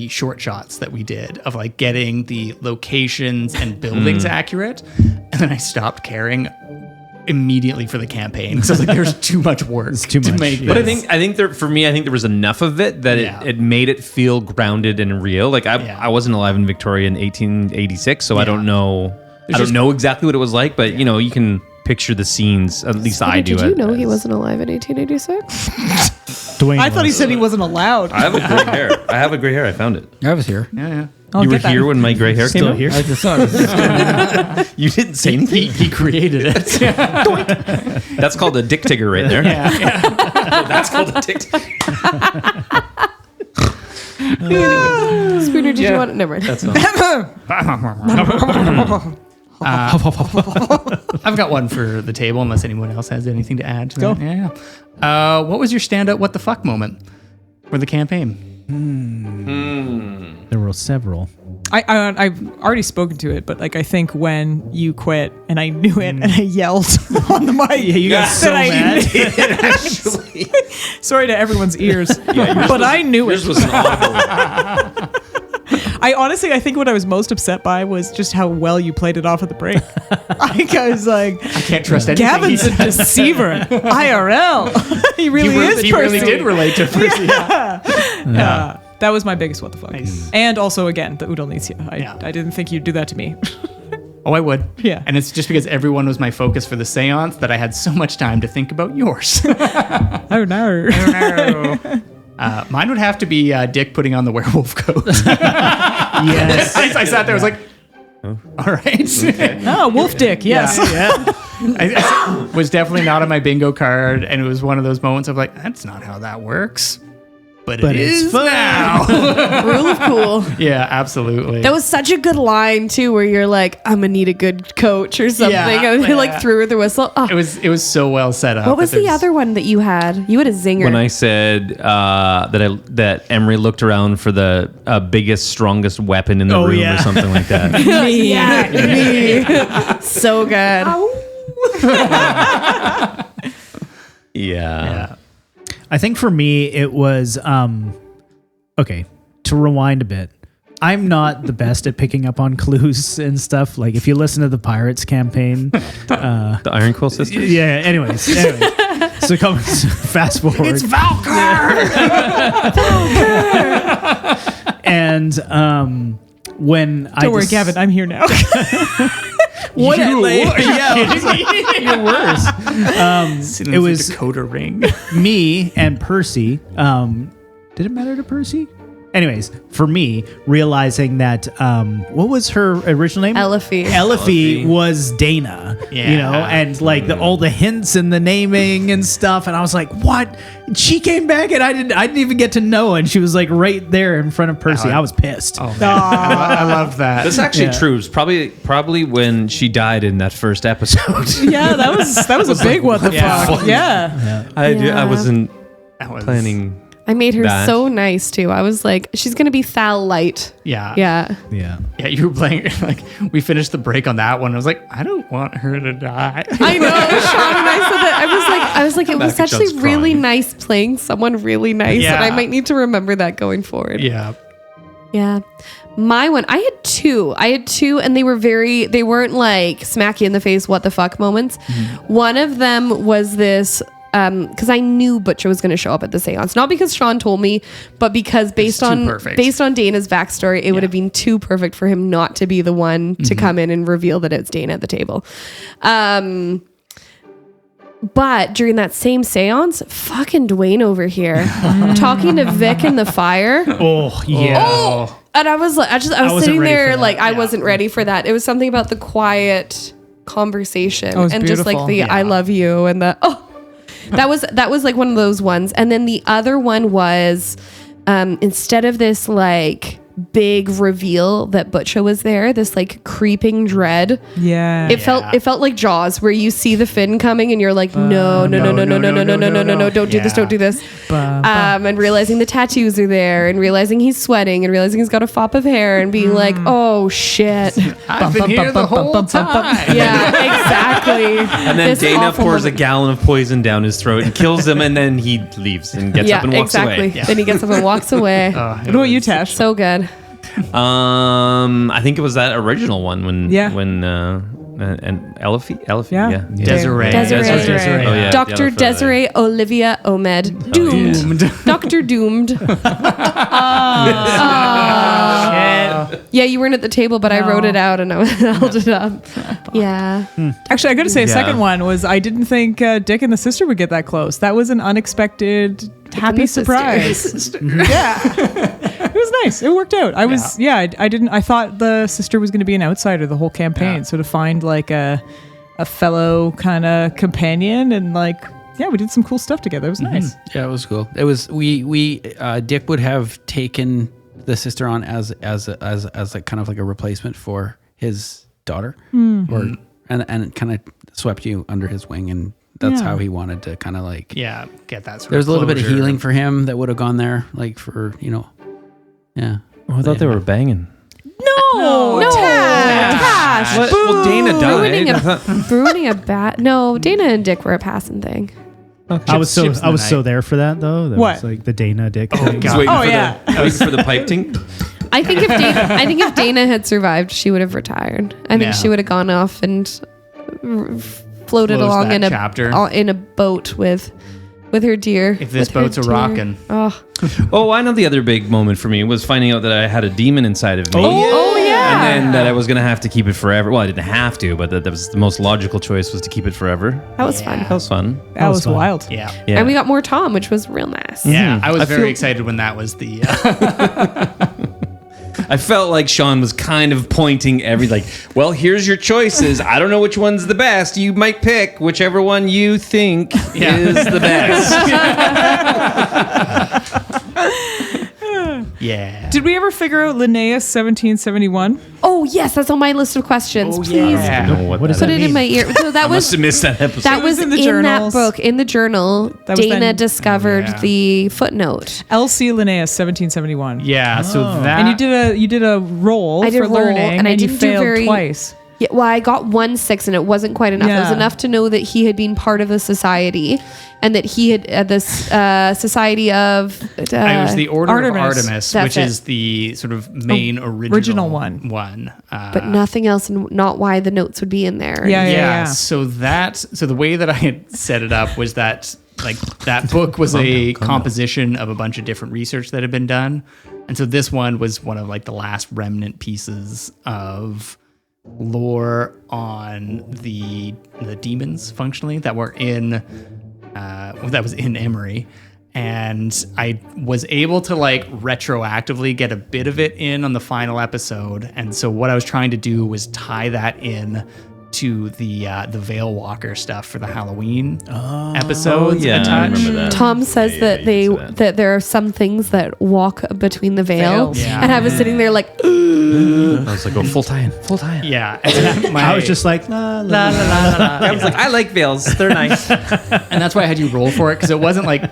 short shots that we did of getting the locations and buildings accurate, and then I stopped caring immediately for the campaign because I was there's too much work to make. But I think there was enough of it that it made it feel grounded and real. I wasn't alive in Victoria in 1886, so I don't know. I don't know exactly what it was like, but you can picture the scenes. At least I do. Did you know he wasn't alive in 1886? Dwayne I thought he said he wasn't allowed. I have a gray hair. I have a gray hair. I found it. I was here. Yeah. I'll You were get that. here when my gray hair came Still out? here. I just saw it. You didn't say anything. He created it. That's called a dick tigger right there. That's called a dick tigger. Spooner, did you want it? Never mind. That's not. I've got one for the table, unless anyone else has anything to add to that. Yeah. What was your standout what the fuck moment for the campaign? There were several. I've already spoken to it, but like I think when you quit and I knew it and I yelled on the mic. Yeah, you got so mad. Sorry to everyone's ears, but I knew it. Yours was an audible. I think what I was most upset by was just how well you played it off at the break. I was like, I can't trust anything. Gavin's a deceiver. IRL. He really is. He really did relate to Percy. That was my biggest what the fuck. Nice. And also, again, the Udalnisia. Yeah. I didn't think you'd do that to me. Oh, I would. Yeah. And it's just because everyone was my focus for the seance that I had so much time to think about yours. Oh, no. Mine would have to be Dick putting on the werewolf coat. Yes. I sat there, I was like, all right. Oh, Wolf Dick, yes. I was definitely not on my bingo card, and it was one of those moments of like, that's not how that works. But it it's is fun. now. Rule of cool. Yeah, absolutely. That was such a good line too, where you're like, "I'm gonna need a good coach or something," and they like threw the whistle. Oh. It was so well set up. What was that the there's- other one that you had? You had a zinger. When I said that Emery looked around for the biggest, strongest weapon in the room or something like that. me. So good. Yeah. I think for me, it was, okay, to rewind a bit. I'm not the best at picking up on clues and stuff. Like if you listen to the Pirates campaign. The Iron Quill Sisters? Yeah, anyways. So fast forward. It's Valkyr! And when Don't worry, Gavin, I'm here now. What? You're worse. Sitting It in was- the Dakota ring. Me and Percy. Did it matter to Percy? Anyways, for me, realizing that what was her original name? Elifie. Was Dana. Yeah. You know, and like all the hints and the naming and stuff, and I was like, "What?" She came back, and I didn't even get to know, and she was like right there in front of Percy. I was pissed. Oh, man. I love that. That's actually true. It's probably when she died in that first episode. Yeah, that was a big what the fuck. Yeah. I wasn't That was planning. I made her That. so nice too. I was like, she's gonna be Thal Light. Yeah. Yeah. Yeah. Yeah, you were playing, like, we finished the break on that one. I was like, I don't want her to die. I know. Sean and I said that. I was like, it was back and actually John's really crying. nice playing someone really nice, Yeah. and I might need to remember that going forward. Yeah. Yeah. My one, I had two, and they weren't like smack you in the face, what the fuck moments. One of them was this, because I knew Butcher was going to show up at the seance, not because Sean told me, but because based too on perfect. Dana's backstory, it would have been too perfect for him not to be the one to come in and reveal that it's Dana at the table. But during that same seance, fucking Dwayne over here talking to Vic in the fire. Oh yeah. Oh! And I was like, I was wasn't sitting ready there for that. like I wasn't ready for that. It was something about the quiet conversation Oh, it was and just like beautiful. the I love you and the that was like one of those ones. And then the other one was instead of this like big reveal that Butcher was there, this like creeping dread. Yeah. It felt like Jaws, where you see the fin coming and you're like, no, don't do this. And realizing the tattoos are there, and realizing he's sweating, and realizing he's got a fop of hair, and being like, oh shit. I've been here the whole time. Yeah, exactly. And then This Dana awful pours a moment. gallon of poison down his throat and kills him, and then he leaves and gets up and walks exactly. away. Then he gets up and walks away. What about you, Tash? So good. I think it was that original one when and Elifie, Yeah. Desiree. Desiree. Oh, yeah, Dr. yeah, Desiree Olivia Omed. Doomed. Dr. Doomed. Yeah, you weren't at the table, but I wrote it out and I held it up. Yeah. Actually, I got to say, a Yeah. second one was I didn't think Dick and the sister would get that close. That was an unexpected, happy the sister. surprise. Yeah. It was nice. It worked out. I thought the sister was going to be an outsider the whole campaign. Yeah. So to find like a fellow kind of companion and like, yeah, we did some cool stuff together. It was nice. Yeah, it was cool. It was Dick would have taken the sister on as like kind of like a replacement for his daughter, or and kind of swept you under his wing, and that's how he wanted to kind of like Yeah, get that sort There's of a little bit of closure. healing for him that would have gone there, like for yeah. Oh, I thought they were banging. No, Tash. What? Well, Dana died. Ruining a bat. No, Dana and Dick were a passing thing. I was so Ships in the so night. there for that though. That What? was like the Dana Dick thing. God. Waiting for the pipe ting. I think if Dana had survived, she would have retired. I think Yeah. she would have gone off and floated Close along that in a chapter. in a boat with her deer. If this with her boat's a deer. rockin'. Oh, Oh, I know the other big moment for me was finding out that I had a demon inside of me. oh yeah. And then that I was going to have to keep it forever. Well, I didn't have to, but that was the most logical choice was to keep it forever. That was fun. That was fun. That was fun. wild. Yeah. Yeah. And we got more Tom, which was real nice. Yeah, I was I very feel- excited when that was the. I felt like Sean was kind of pointing well, here's your choices. I don't know which one's the best. You might pick whichever one you think is the best. Yeah. Did we ever figure out Linnaeus 1771? Oh yes, that's on my list of questions. Please I don't know what What is that put that it in my ear. So that I must was have missed that episode. that was in in, the that journals. book in the journal. That was Dana then- discovered the footnote. L.C. Linnaeus 1771. Yeah. So that. And you did a roll I did for a roll, learning, and I you didn't do failed very- twice. Yeah, well, I got 1/6 and it wasn't quite enough. It was Yeah. enough to know that he had been part of the society and that he had this society of. it was the Order Artemis. of Artemis, That's which it. is the sort of main Original one. but nothing else, and not why the notes would be in there. Yeah. So the way that I had set it up was that like that book was a composition of a bunch of different research that had been done, and so this one was one of like the last remnant pieces of lore on the demons functionally that were in that was in Emery. And I was able to like retroactively get a bit of it in on the final episode. And so what I was trying to do was tie that in to the Veil Walker stuff for the Halloween episodes. yeah, a I touch. remember that. Tom says that that there are some things that walk between the veil, Veils. Yeah. and I was sitting there like, I was like, full tie-in. Yeah. And I was just like la la la. I was like, I like veils. They're nice. and that's why I had you roll for it, because it wasn't like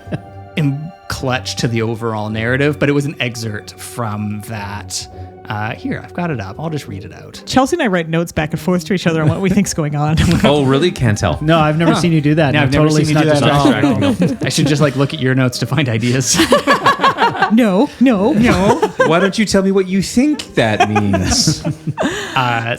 in clutch to the overall narrative, but it was an excerpt from that. Here, I've got it up. I'll just read it out. Chelsea and I write notes back and forth to each other on what we think's going on. Oh, really? Can't tell. No, I've never seen you do that. Yeah, and I've never totally seen you do not that. distracted. I should just like look at your notes to find ideas. no. Why don't you tell me what you think that means?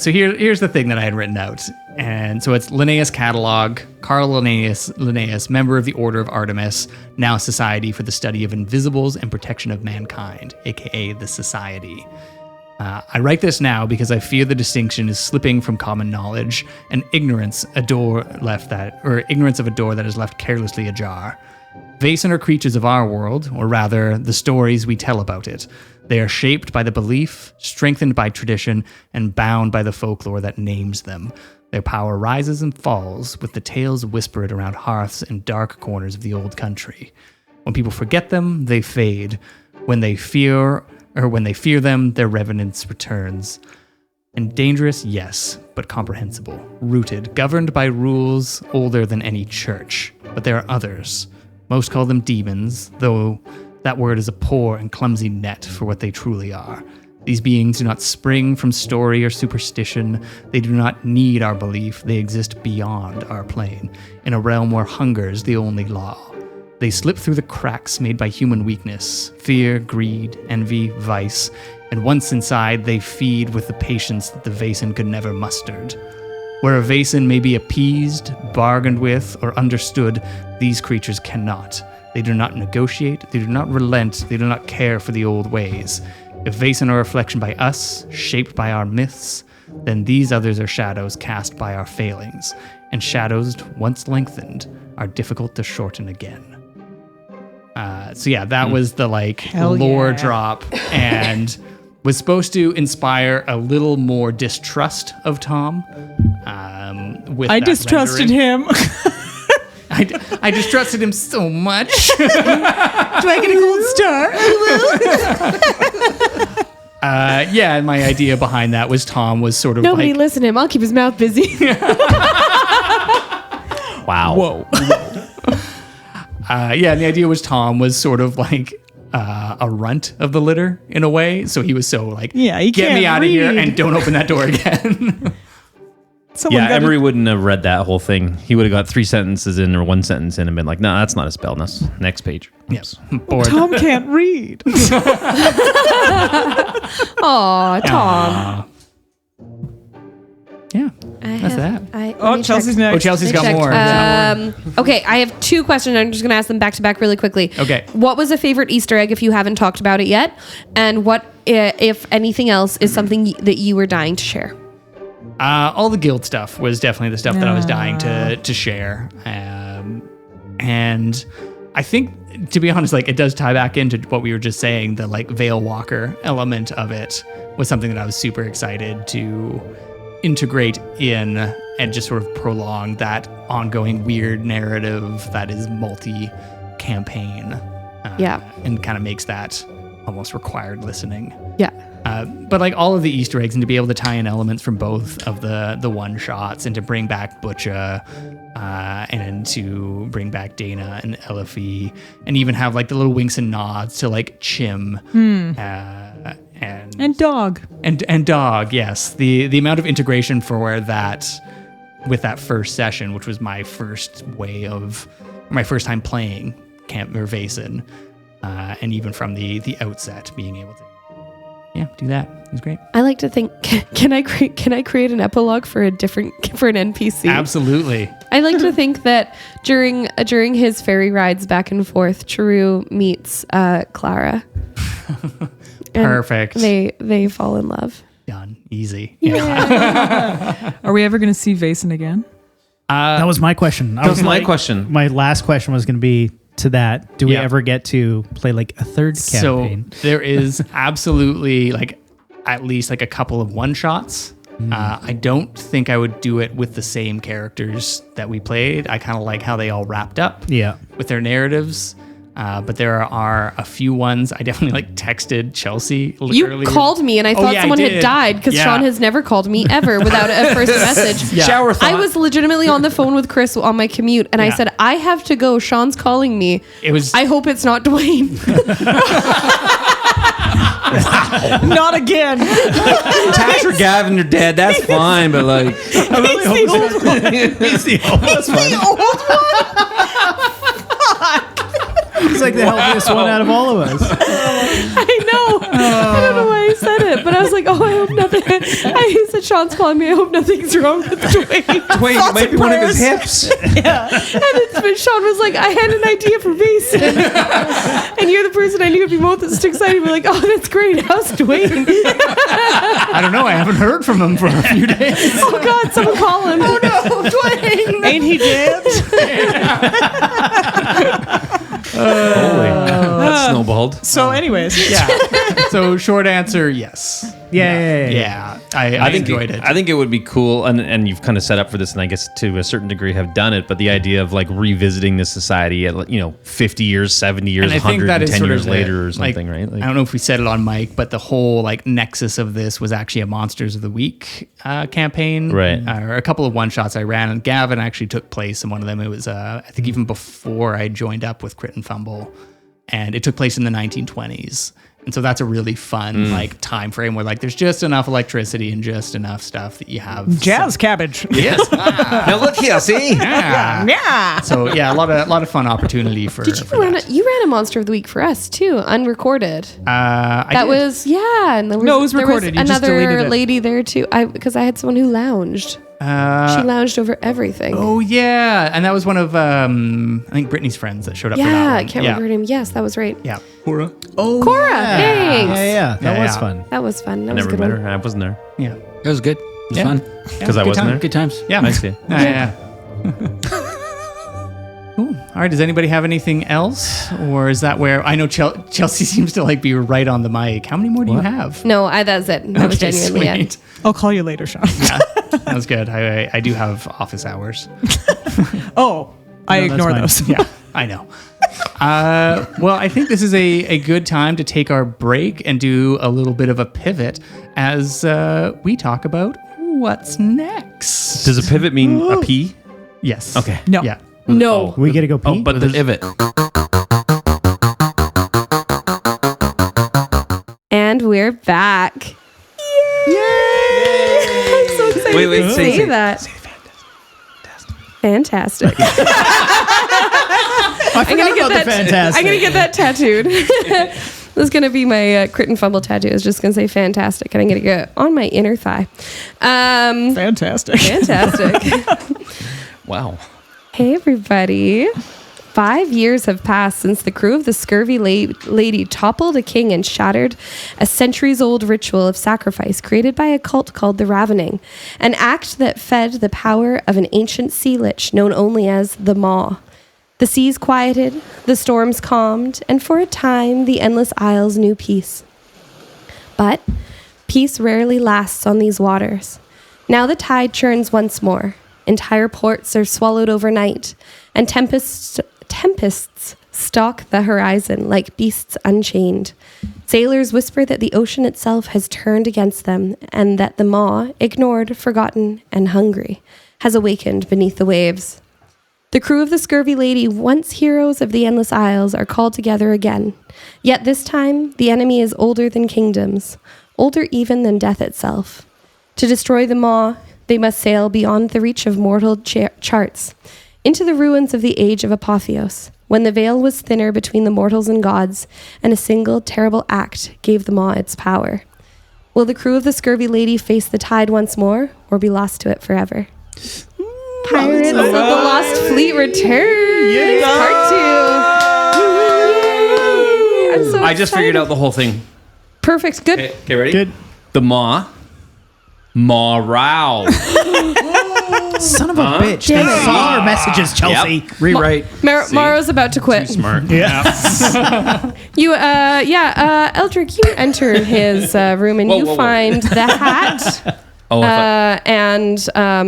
So here's the thing that I had written out. And so it's Linnaeus Catalog, Carl Linnaeus, member of the Order of Artemis, now Society for the Study of Invisibles and Protection of Mankind, aka the Society. I write this now because I fear the distinction is slipping from common knowledge and ignorance of a door that is left carelessly ajar. Vaesen are creatures of our world, or rather, the stories we tell about it. They are shaped by the belief, strengthened by tradition, and bound by the folklore that names them. Their power rises and falls with the tales whispered around hearths and dark corners of the old country. When people forget them, they fade. When they fear them, their revenance returns. And dangerous, yes, but comprehensible. Rooted, governed by rules older than any church. But there are others. Most call them demons, though that word is a poor and clumsy net for what they truly are. These beings do not spring from story or superstition. They do not need our belief. They exist beyond our plane, in a realm where hunger is the only law. They slip through the cracks made by human weakness, fear, greed, envy, vice, and once inside, they feed with the patience that the Vaesen could never mustered. Where a Vaesen may be appeased, bargained with, or understood, these creatures cannot. They do not negotiate, they do not relent, they do not care for the old ways. If Vaesen are a reflection by us, shaped by our myths, then these others are shadows cast by our failings, and shadows once lengthened are difficult to shorten again. So yeah, that was the like Hell lore yeah. drop, and was supposed to inspire a little more distrust of Tom. With I that distrusted rendering. him. I distrusted him so much. Do I get a gold star? Yeah, and my idea behind that was Tom was sort of Nobody like, listen to him. I'll keep his mouth busy. Wow. whoa. Yeah, and the idea was Tom was sort of like a runt of the litter in a way. So he was so like, Yeah, he get me can't out of here read." and don't open that door again. Someone Yeah, got Emery wouldn't have read that whole thing. He would have got 3 sentences in or 1 sentence in and been like, no, that's not a spell. Next page. Yes. Bored. Tom can't read. Aw, Tom. Yeah. That's that. Oh, Chelsea's next. Oh, Chelsea's got Checked. more. Okay, I have 2 questions. I'm just going to ask them back to back really quickly. Okay. What was a favorite Easter egg if you haven't talked about it yet? And what, if anything else, is something that you were dying to share? All the guild stuff was definitely the stuff that I was dying to share. And I think, to be honest, like it does tie back into what we were just saying. The like Veil Walker element of it was something that I was super excited to integrate in and just sort of prolong that ongoing weird narrative that is multi-campaign. Yeah. And kind of makes that almost required listening. Yeah. But like all of the Easter eggs and to be able to tie in elements from both of the one shots and to bring back Butcha and to bring back Dana and Elifie and even have like the little winks and nods to like Chim And dog. and Dog. Yes, the amount of integration for where that with that first session, which was my first time playing Camp or Vaesen, and even from the outset being able to. Yeah, do that. It was great. I like to think, can I create an epilogue for an NPC? Absolutely. I like to think that during his ferry rides back and forth, Chiru meets Clara. And Perfect. They fall in love. Done. Easy. Are we ever going to see Vaesen again? That was my question. That was my question. My last question was going to be to that. Do we Yeah. ever get to play like a third campaign? So there is absolutely like at least like a couple of one shots. I don't think I would do it with the same characters that we played. I kind of like how they all wrapped up Yeah. with their narratives. But there are a few ones. I definitely like texted Chelsea You earlier. called me and I thought yeah, I someone had did. died because Yeah. Sean has never called me ever without a first message. Yeah. Shower thought. I was legitimately on the phone with Chris on my commute and I Yeah. said, I have to go. Sean's calling me. It was I hope it's not Dwayne. Not again. Tash or Gavin are dead. That's fine, but like, He's the old one. He's the oldest one. He's like the healthiest one out of all of us. I know. I don't know why I said it, but I was like, oh, I hope nothing. I said, Sean's calling me. I hope nothing's wrong with Dwayne. wait, it might be one of his hips. And then Sean was like, I had an idea for Vaesen. And you're the person I knew would be most excited. We're like, oh, that's great. How's Dwayne? I don't know. I haven't heard from him for a few days. Oh, God, someone call him. Oh, no, Dwayne. Ain't he dead? That snowballed. So, anyways. Yeah. So short answer, yes. Yeah. I enjoyed it. I think it would be cool, and you've kind of set up for this, and I guess to a certain degree have done it. But the idea of like revisiting this society at 50 years, 70 years, And I think that is 110 sort years of later or like, something, right? Like, I don't know if we said it on mic, but the whole like nexus of this was actually a Monsters of the Week campaign, Right. Or a couple of one shots I ran, and Gavin actually took place in one of them. It was I think even before I joined up with Crit and Fumble, and it took place in the 1920s. And so that's a really fun like time frame where like there's just enough electricity and just enough stuff that you have. Jazz cabbage. Yes. now look here, see? Yeah. Yeah. So yeah, a lot of fun opportunity for. Did you for run that. you ran a Monster of the Week for us too, unrecorded. I That did. was and there was, No, it was there recorded. You just deleted another it. lady there too. Because I had someone who lounged. She lounged over everything. Oh yeah, and that was one of I think Brittany's friends that showed up. for that yeah, one. I can't remember her name. Yes, that was right. Yeah. Oh, Cora, thanks. Yeah. That Yeah, was yeah. fun. That was fun. That I was a never good met one. her. I wasn't there. Yeah. It was good. It was Yeah. fun. Because I good wasn't time. there. Good times. Yeah. I see. Yeah. Cool. All right. Does anybody have anything else, or is that where I know Chelsea seems to like be right on the mic? How many more do you have? No, that's it. That was genuinely it. I'll call you later, Sean. Yeah, that was good. I do have office hours. Oh, I ignore those. Yeah, I know. Well, I think this is a good time to take our break and do a little bit of a pivot as we talk about what's next. Does a pivot mean a P? Yes. Okay. No. Yeah. No. We get to go pee. Oh, but the Pivot. And we're back. Yay! I'm so excited Wait, to say that. Fantastic. I forgot about the fantastic. I'm going to get that tattooed. This is going to be my crit and fumble tattoo. It's just going to say fantastic. And I'm going to go on my inner thigh. Fantastic. Fantastic. wow. Hey, everybody. 5 years have passed since the crew of the Scurvy Lady toppled a king and shattered a centuries-old ritual of sacrifice created by a cult called the Ravening, an act that fed the power of an ancient sea lich known only as the Maw. The seas quieted, the storms calmed, and for a time, the Endless Isles knew peace. But peace rarely lasts on these waters. Now the tide churns once more. Entire ports are swallowed overnight, and tempests stalk the horizon like beasts unchained. Sailors whisper that the ocean itself has turned against them, and that the Maw, ignored, forgotten, and hungry, has awakened beneath the waves. The crew of the Scurvy Lady, once heroes of the Endless Isles, are called together again. Yet this time, the enemy is older than kingdoms, older even than death itself. To destroy the Maw, they must sail beyond the reach of mortal charts, into the ruins of the age of Apotheos, when the veil was thinner between the mortals and gods, and a single terrible act gave the Maw its power. Will the crew of the Scurvy Lady face the tide once more, or be lost to it forever? Pirates of the Lost Fleet returns, part 2. I'm so I just figured out the whole thing. Perfect. Good. Okay, ready? Good. The Maw. Morale. Son of a bitch. They Damn it. saw our messages, Chelsea. Yep. Rewrite. Mara's about to quit. Too smart. You, Eldrick, you enter his room and Whoa. find the hat Oh, I thought, and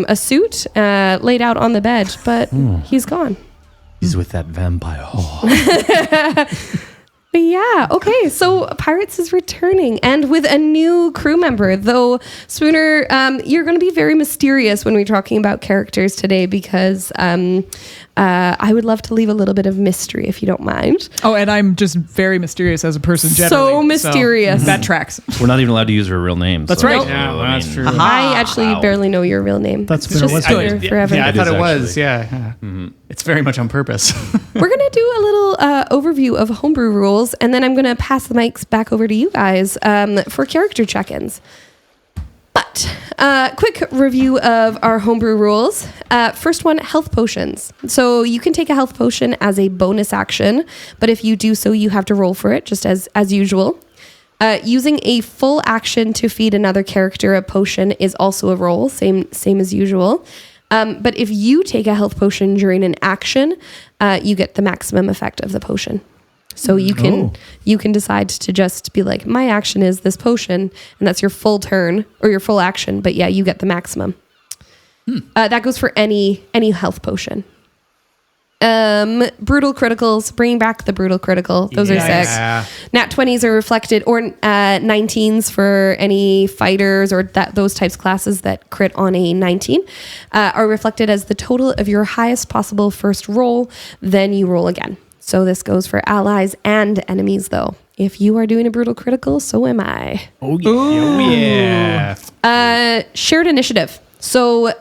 a suit laid out on the bed, but he's gone. he's with that vampire whore. But yeah, okay, so Pirates is returning and with a new crew member, though Spooner, you're going to be very mysterious when we're talking about characters today because I would love to leave a little bit of mystery if you don't mind. Oh, and I'm just very mysterious as a person generally. So mysterious. That tracks. We're not even allowed to use her real name. That's so, right. you know, Yeah, I that's mean, true. I actually barely know your real name. That's It's been just what's Spooner good. forever. Yeah, I thought is it was. actually. Yeah. It's very much on purpose. We're going to do a little overview of homebrew rules, and then I'm going to pass the mics back over to you guys for character check-ins. But quick review of our homebrew rules. First one, health potions. So you can take a health potion as a bonus action, but if you do so, you have to roll for it, just as usual. Using a full action to feed another character a potion is also a roll, same as usual. But if you take a health potion during an action, you get the maximum effect of the potion. So you can decide to just be like, my action is this potion, and that's your full turn or your full action. But yeah, you get the maximum. That goes for any health potion. Brutal criticals, bring back the brutal critical. Those are sick. Nat 20s are reflected, or 19s for any fighters or those types of classes that crit on a 19 are reflected as the total of your highest possible first roll. Then you roll again. So this goes for allies and enemies, though. If you are doing a brutal critical, so am I. Oh, yeah. Yeah. Shared initiative. So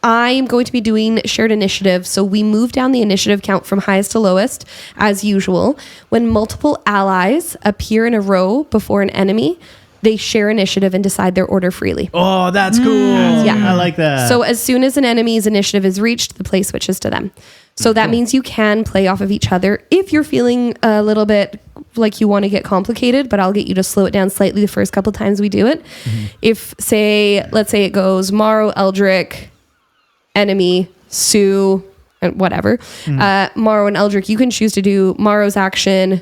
I'm going to be doing shared initiative. So we move down the initiative count from highest to lowest, as usual. When multiple allies appear in a row before an enemy, they share initiative and decide their order freely. Oh, that's cool. Yeah. I like that. So as soon as an enemy's initiative is reached, the play switches to them. So that means you can play off of each other if you're feeling a little bit like you want to get complicated, but I'll get you to slow it down slightly the first couple times we do it. If, let's say it goes Morrow, Eldrick, enemy, Sue, whatever. Morrow and Eldrick, you can choose to do Morrow's action,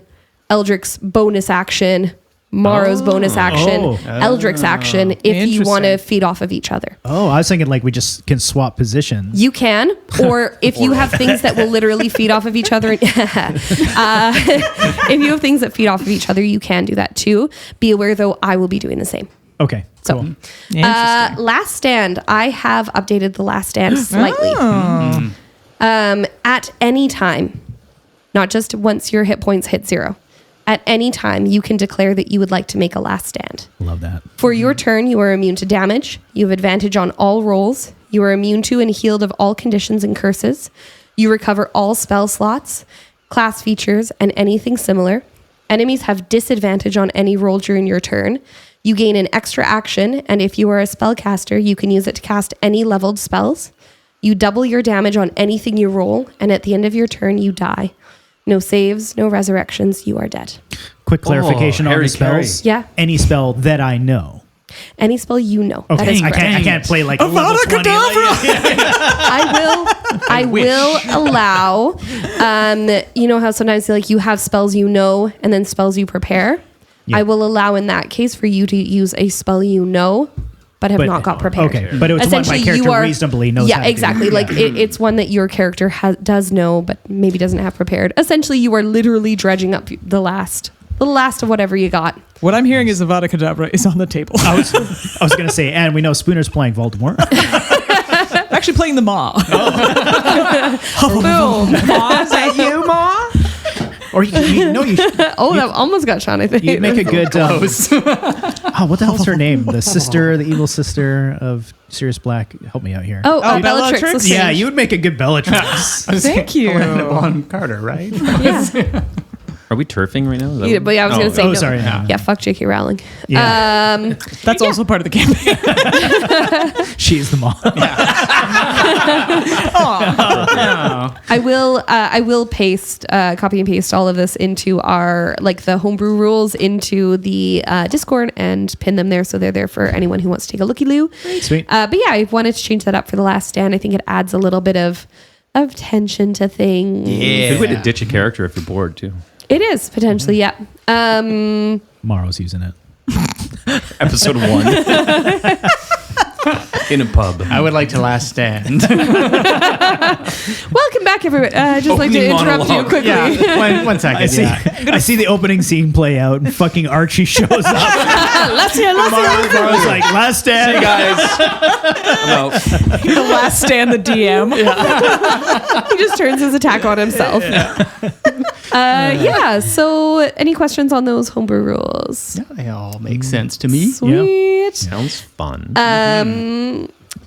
Eldrick's bonus action, Morrow's bonus action, Eldrick's action, if you want to feed off of each other. Oh, I was thinking like we just can swap positions. You can, or if you have things that will literally feed off of each other, if you have things that feed off of each other, you can do that too. Be aware though, I will be doing the same. Okay, So, cool. Last Stand, I have updated the Last Stand slightly. At any time, not just once your hit points hit 0. At any time, you can declare that you would like to make a last stand. Love that. For your turn, you are immune to damage. You have advantage on all rolls. You are immune to and healed of all conditions and curses. You recover all spell slots, class features, and anything similar. Enemies have disadvantage on any roll during your turn. You gain an extra action, and if you are a spellcaster, you can use it to cast any leveled spells. You double your damage on anything you roll, and at the end of your turn, you die. No saves, no resurrections, you are dead. Quick clarification on Harry the spells. Yeah. Any spell that I know. Any spell you know. Okay, That is I correct. can't play like level 20. I will allow, you know how sometimes like you have spells you know and then spells you prepare? Yeah. I will allow in that case for you to use a spell you know, but have not got prepared. Okay, but it's one my character reasonably knows how Yeah, to do. exactly. Like it's one that your character does know, but maybe doesn't have prepared. Essentially, you are literally dredging up the last of whatever you got. What I'm hearing is Avada Kedavra is on the table. I was going to say, and we know Spooner's playing Voldemort. Actually playing the Maw. Boom. Ma, is that you, Ma? Or you That almost got Sean, I think. you'd make a good. What the hell's her name? The evil sister of Sirius Black. Help me out here. Bellatrix. Bellatrix? Yeah, you would make a good Bellatrix. Thank you. Bonham Carter, right? Yeah. Are we turfing right now? Is that Yeah, but yeah, I was going to say no. sorry. Yeah, fuck J.K. Rowling. Yeah. That's also part of the campaign. She's the mom. I will paste, copy and paste all of this into our the homebrew rules into the Discord and pin them there so they're there for anyone who wants to take a looky-loo. Sweet. But yeah, I wanted to change that up for the Last Stand. I think it adds a little bit of tension to things. Yeah. Good way to ditch a character if you're bored too. It is potentially, yeah. Morrow's using it. Episode 1. In a pub. I would like to last stand. Welcome back, everyone. I'd just like to Opening interrupt you monologue. quickly. One second. I see the opening scene play out, and fucking Archie shows up. Let's hear. Morrow's like, last stand. Guys. I'm out. The Last Stand, the DM. He just turns his attack on himself. So any questions on those homebrew rules? They all make sense to me. Sweet. Sounds fun.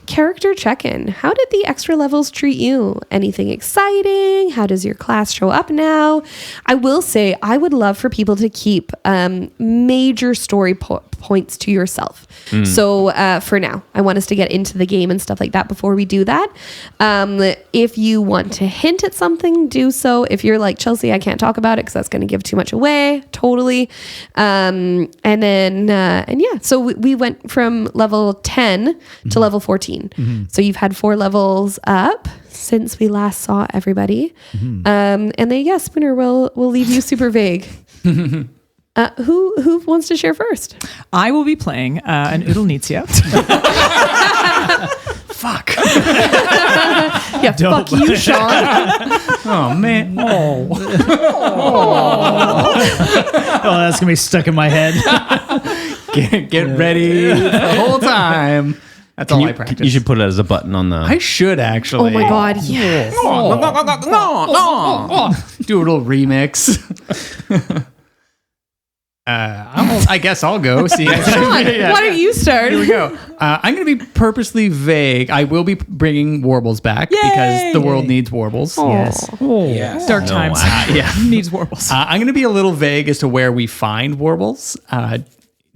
Character check-in. How did the extra levels treat you? Anything exciting? How does your class show up now? I will say I would love for people to keep major story points to yourself. So for now, I want us to get into the game and stuff like that before we do that. If you want to hint at something, do so. If you're like, Chelsea, I can't talk about it because that's going to give too much away. Totally. So we went from level 10 to level 14. So you've had 4 levels up since we last saw everybody. And then, Spooner, we'll leave you super vague. Who wants to share first? I will be playing an Udalnitsia. Fuck. Yeah, fuck you, Sean. Oh, man. Oh, that's going to be stuck in my head. Get ready the whole time. That's all I practice. You should put it as a button on the. I should actually. Oh my god, yes. Do a little remix. I guess I'll go. See, Sean, why don't you start? Here we go. I'm going to be purposely vague. I will be bringing warbles back because the world needs warbles. Yes. Yes. Dark times. Needs warbles. I'm going to be a little vague as to where we find warbles.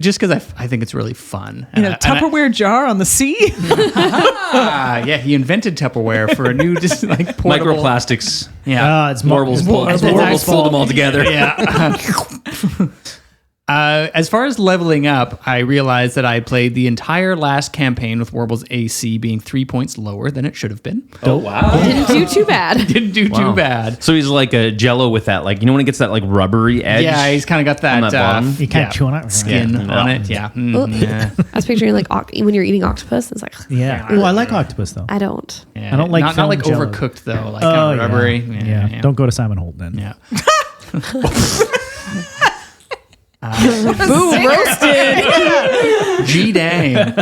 Just because I think it's really fun. In a Tupperware jar on the sea? He invented Tupperware for a new portable. Microplastics. Yeah. Warbles pulled them all together. Yeah. As far as leveling up, I realized that I played the entire last campaign with Warble's AC being 3 points lower than it should have been. Oh, wow. Didn't do too bad. Didn't do too bad. So he's like a Jello with that, like, you know when it gets that like rubbery edge? Yeah, he's kind of got that, on that bottom? You kind of chew on it. skin Yeah. on it. Yeah. Yeah. I was picturing like when you're eating octopus. It's like Yeah. Oh, I like octopus though. I don't. Yeah. I don't like not like film Jell-O. overcooked though, like kind of rubbery. Yeah. Don't go to Simon Holt then. Yeah. Boom, roasted. G dang.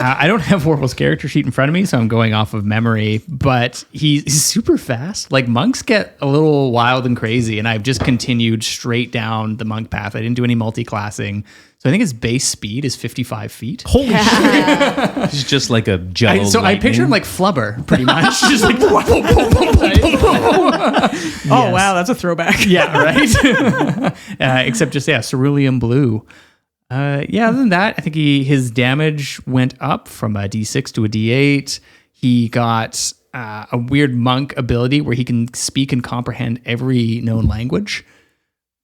I don't have Warble's character sheet in front of me, so I'm going off of memory, but he's super fast. Like, monks get a little wild and crazy, and I've just continued straight down the monk path. I didn't do any multi-classing. So I think his base speed is 55 feet. Holy shit. He's just like a Jello. I picture him like Flubber, pretty much. Just like, Oh, wow. That's a throwback. yeah, right? Except just, cerulean blue. Other than that, I think his damage went up from a D6 to a D8. He got a weird monk ability where he can speak and comprehend every known language.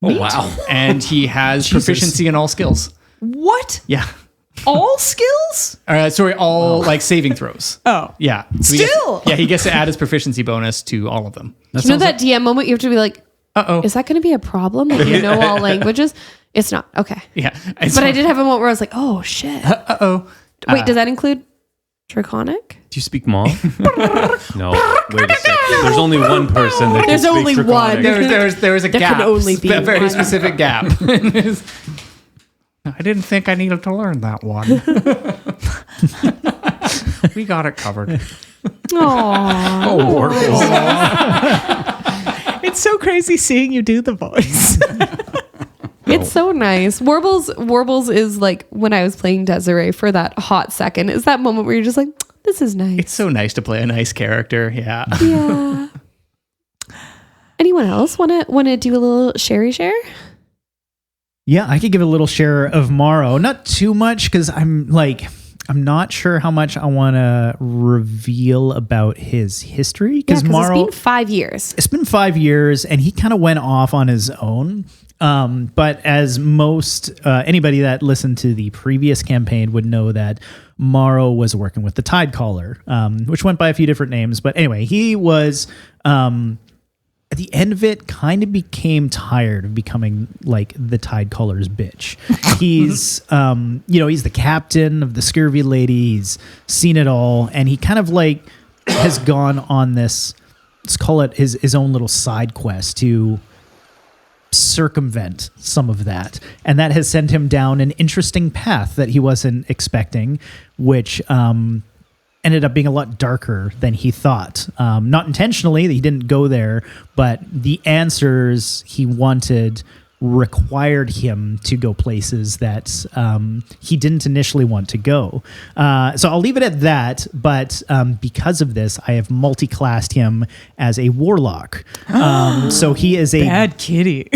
Oh, wow. And he has proficiency in all skills. What? Yeah. All skills? All like saving throws. Oh. Yeah. So he gets to add his proficiency bonus to all of them. You know that DM moment you have to be like, Uh-oh. is that going to be a problem that you know all languages? It's not. Okay. Yeah. But I did have a moment where I was like, oh, shit. Uh-oh. Wait, does that include Draconic? Do you speak Maw? No. Wait a second. There's only one person that There's can speak only Draconic. one. There was a There gap. could only be a very one. specific gap. I didn't think I needed to learn that one. We got it covered. Aww. Oh, Warbles. It's so crazy seeing you do the voice. It's so nice. Warbles is like when I was playing Desiree for that hot second. Is that moment where you're just like, this is nice. It's so nice to play a nice character. Yeah. Yeah. Anyone else want to do a little sherry share? Yeah, I could give a little share of Morrow. Not too much because I'm not sure how much I want to reveal about his history. Because Morrow, it's been 5 years. It's been 5 years, and he kind of went off on his own. But as most anybody that listened to the previous campaign would know, that Morrow was working with the Tidecaller, which went by a few different names. But anyway, he was at the end of it kind of became tired of becoming like the Tidecaller's bitch. He's he's the captain of the Scurvy Lady. He's seen it all, and he kind of like has gone on this, let's call it his own little side quest to circumvent some of that, and that has sent him down an interesting path that he wasn't expecting, which ended up being a lot darker than he thought. Not intentionally, he didn't go there, but the answers he wanted required him to go places that he didn't initially want to go. So I'll leave it at that, but because of this, I have multi-classed him as a warlock. So he is a Bad kitty.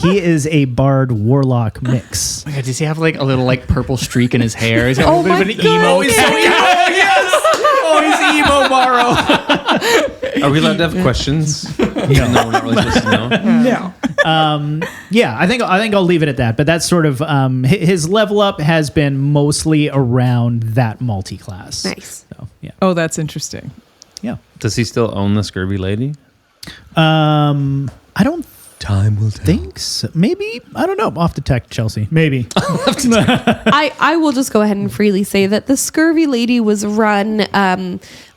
he is a bard warlock mix. Oh my God, does he have like a little like purple streak in his hair? He's got a little bit of an emo. Oh, he's emo Morrow. Are we allowed to have questions? No, we're not really supposed to know. No. Yeah, I think I'll leave it at that. But that's sort of his level up has been mostly around that multi-class. Nice. So yeah, Oh, that's interesting. yeah. Does he still own the Scurvy Lady? I don't Time will tell. think so. Maybe, I don't know. I'll have to text Chelsea. Maybe. I will just go ahead and freely say that the Scurvy Lady was run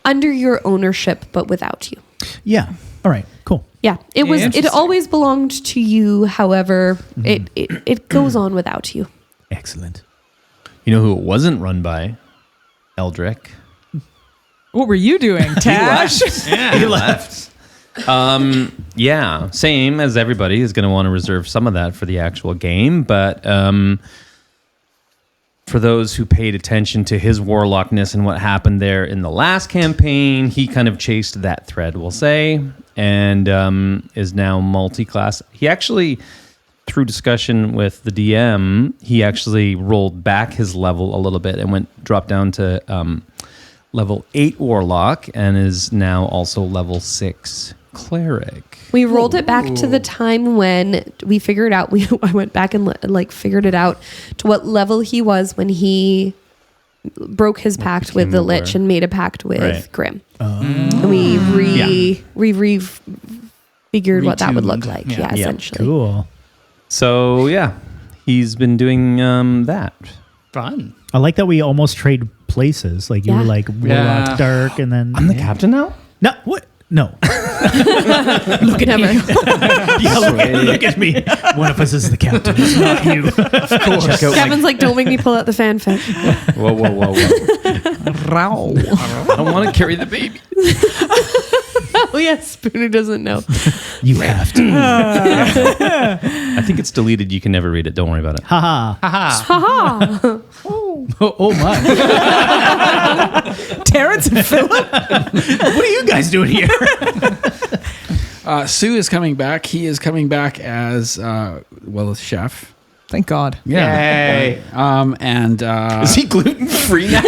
under your ownership, but without you. Yeah. All right. Cool. Yeah, it was. It interesting. always belonged to you. However, it goes on without you. Excellent. You know who it wasn't run by? Eldrick. What were you doing, Tash? Yeah, he left. Yeah, same as everybody is going to want to reserve some of that for the actual game, but for those who paid attention to his warlockness and what happened there in the last campaign, he kind of chased that thread, we'll say, and is now multi-class. He actually, through discussion with the DM, he actually rolled back his level a little bit and dropped down to level 8 warlock, and is now also level 6 cleric. We rolled it back to the time when we figured out. I went back and figured it out to what level he was when he broke his pact with the became Lich aware. and made a pact with Right. Grim. And we figured what that would look Retuned. like. Yeah. Yeah, essentially. Cool. So yeah, he's been doing that. Fun. I like that we almost trade places. Like you Yeah. were like Warlock Yeah. Dark, and then I'm the captain now. no, what? No, Look at me. yeah, look at me. One of us is the captain. It's not you. Check out Kevin's like, don't make me pull out the fanfic. whoa. I don't want to carry the baby. Oh yeah, Spooner doesn't know. You have to. I think it's deleted. You can never read it. Don't worry about it. Haha. Haha. Oh my. Terrence and Philip. What are you guys doing here? Sue is coming back. He is coming back as a chef. Thank God. Yay. And Is he gluten free now?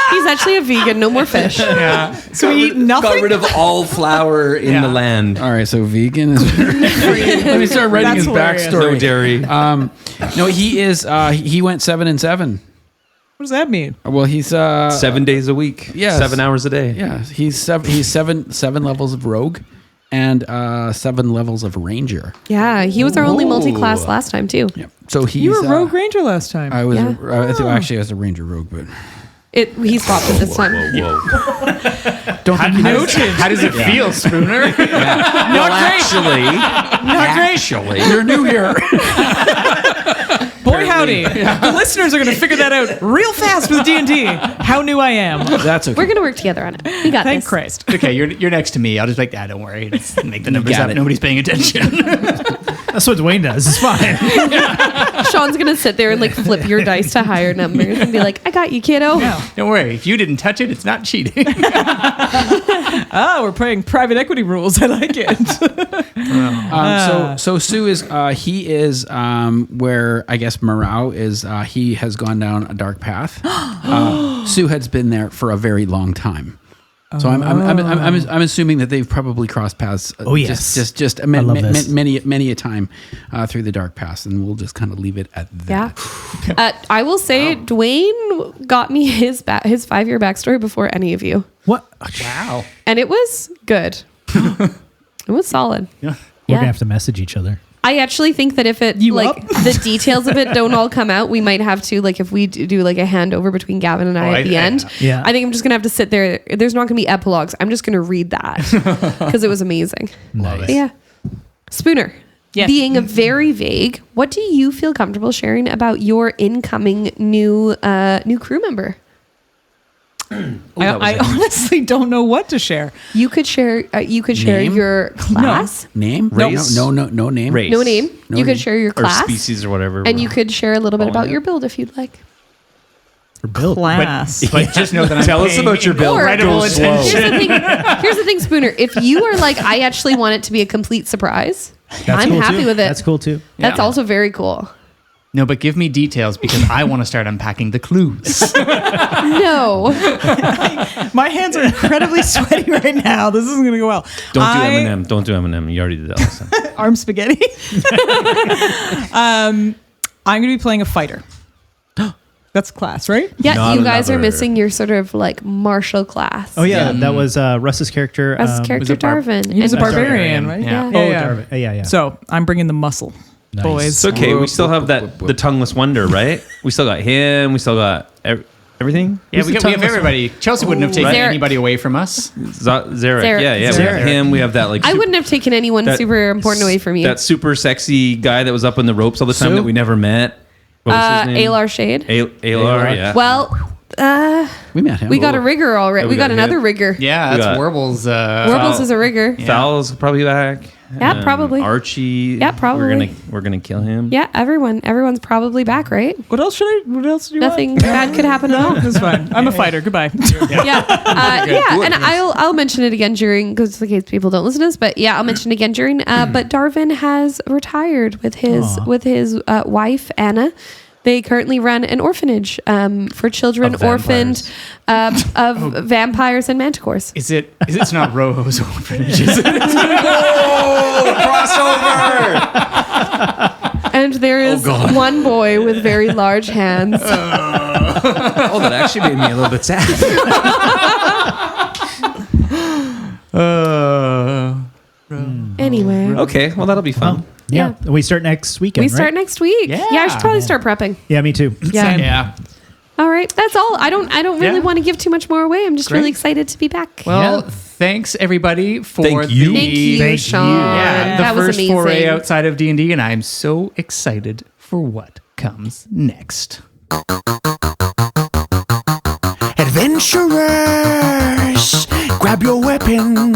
He's actually a vegan. No more fish. Yeah. So we eat Got nothing. rid of all flour in Yeah. the land. all right, so vegan is. Let me start writing That's his hilarious. backstory. No dairy. No, he is. He went 7 and 7. What does that mean? Well, he's 7 days a week. yes. 7 hours a day. Yeah, he's seven levels of rogue, and 7 levels of ranger. Yeah, he was our only multi-class last time too. Yeah. So he's. You were Rogue Ranger last time. I was. Yeah. I think actually I was a ranger rogue, but He swapped it this time. Whoa. don't think he knows. How does it feel, Spooner? Not great. You're new here. Boy, howdy. The listeners are going to figure that out real fast with D&D. How new I am. That's okay. We're gonna work together on it. We got Thank this. Christ. Okay, you're next to me. I'll just like, don't worry. Just make the numbers got up. it. Nobody's paying attention. That's what Dwayne does. It's fine. Sean's gonna sit there and like flip your dice to higher numbers and be like, "I got you, kiddo." Don't worry. If you didn't touch it, it's not cheating. Oh, we're playing private equity rules. I like it. So Sue is he is where I guess Morau is he has gone down a dark path. Sue has been there for a very long time. So I'm assuming that they've probably crossed paths. Oh, yes. just I love this. many a time through the dark paths, and we'll just kind of leave it at Yeah. that. I will say, Dwayne got me his 5-year backstory before any of you, What? Wow. and it was good. It was solid. Yeah. We're Yeah. gonna have to message each other. I actually think that if it the details of it don't all come out, we might have to if we do like a handover between Gavin and I at the end. Yeah. I think I'm just gonna have to sit there. There's not gonna be epilogues. I'm just gonna read that because it was amazing. Nice. But yeah, Spooner. Yes. Being very vague, what do you feel comfortable sharing about your incoming new crew member? I honestly don't know what to share. You could share. You could share Name? your class. Name? Race? No name. Race. No name. No you name. could share your Or class, species or whatever. and you could share a little bit Oh, about yeah. your build if you'd like. For build. Class. But just know that I'm Tell us paying about your build. incredible Here's attention. the thing. Here's the thing, Spooner. If you are like, I actually want it to be a complete surprise, I'm cool happy too. with it. That's cool too. That's Yeah. also very cool. No, but give me details because I want to start unpacking the clues. No, My hands are incredibly sweaty right now. This isn't going to go well. Don't do Eminem. Don't do Eminem. You already did that last time. Arm spaghetti. I'm going to be playing a fighter. That's class, right? yeah, Not you guys are another. missing your sort of like martial class. Oh yeah, that was Russ's character. As character was a bar- Darvin. He was a And- barbarian, right? Yeah. Oh, Yeah. Darvin. Yeah. So I'm bringing the muscle, Nice. boys. It's okay. We still have the tongueless wonder, right? We still got him. We still got everything. Yeah, Who's we the have tongueless everybody. Chelsea wouldn't have taken Zarek. anybody away from us. Zarek. Zarek. Yeah. We have Zarek. him. We have that I wouldn't have taken anyone that- super important away from you. that super sexy guy that was up in the ropes all the time Sue? that we never met. What was his name? Alar Shade. Alar. Yeah. Well, We met him. we got a rigger already. Yeah, we got him. another rigger. Yeah, We that's got- Warble's. Warbles is a rigger. Foul's probably back. Yeah, probably. Archie. Yeah, probably. We're gonna kill him. Yeah, everyone's probably back, right? What else do you want? Nothing bad could happen at all. That's fine. I'm a fighter. Goodbye. Yeah, and I'll mention it again during, because in case people don't listen to this, but yeah, I'll mention it again during. But Darvin has retired with his wife Anna. They currently run an orphanage for children Of orphaned of vampires and manticores. It's not Rojo's orphanage, is it? And there is one boy with very large hands. Oh, that actually made me a little bit sad. Anyway, Okay, well, that'll be fun. Yeah. We start next weekend. we start right? next week. Yeah. I should probably start prepping. Yeah, me too. Yeah. Yeah. All right, that's all. I don't really Yeah. want to give too much more away. I'm just really excited to be back. Well, thanks everybody for Thank you. Thank you, Thank Sean. you. Yeah, the that was first amazing. foray outside of D&D, and I'm so excited for what comes next. Adventurers, grab your weapons.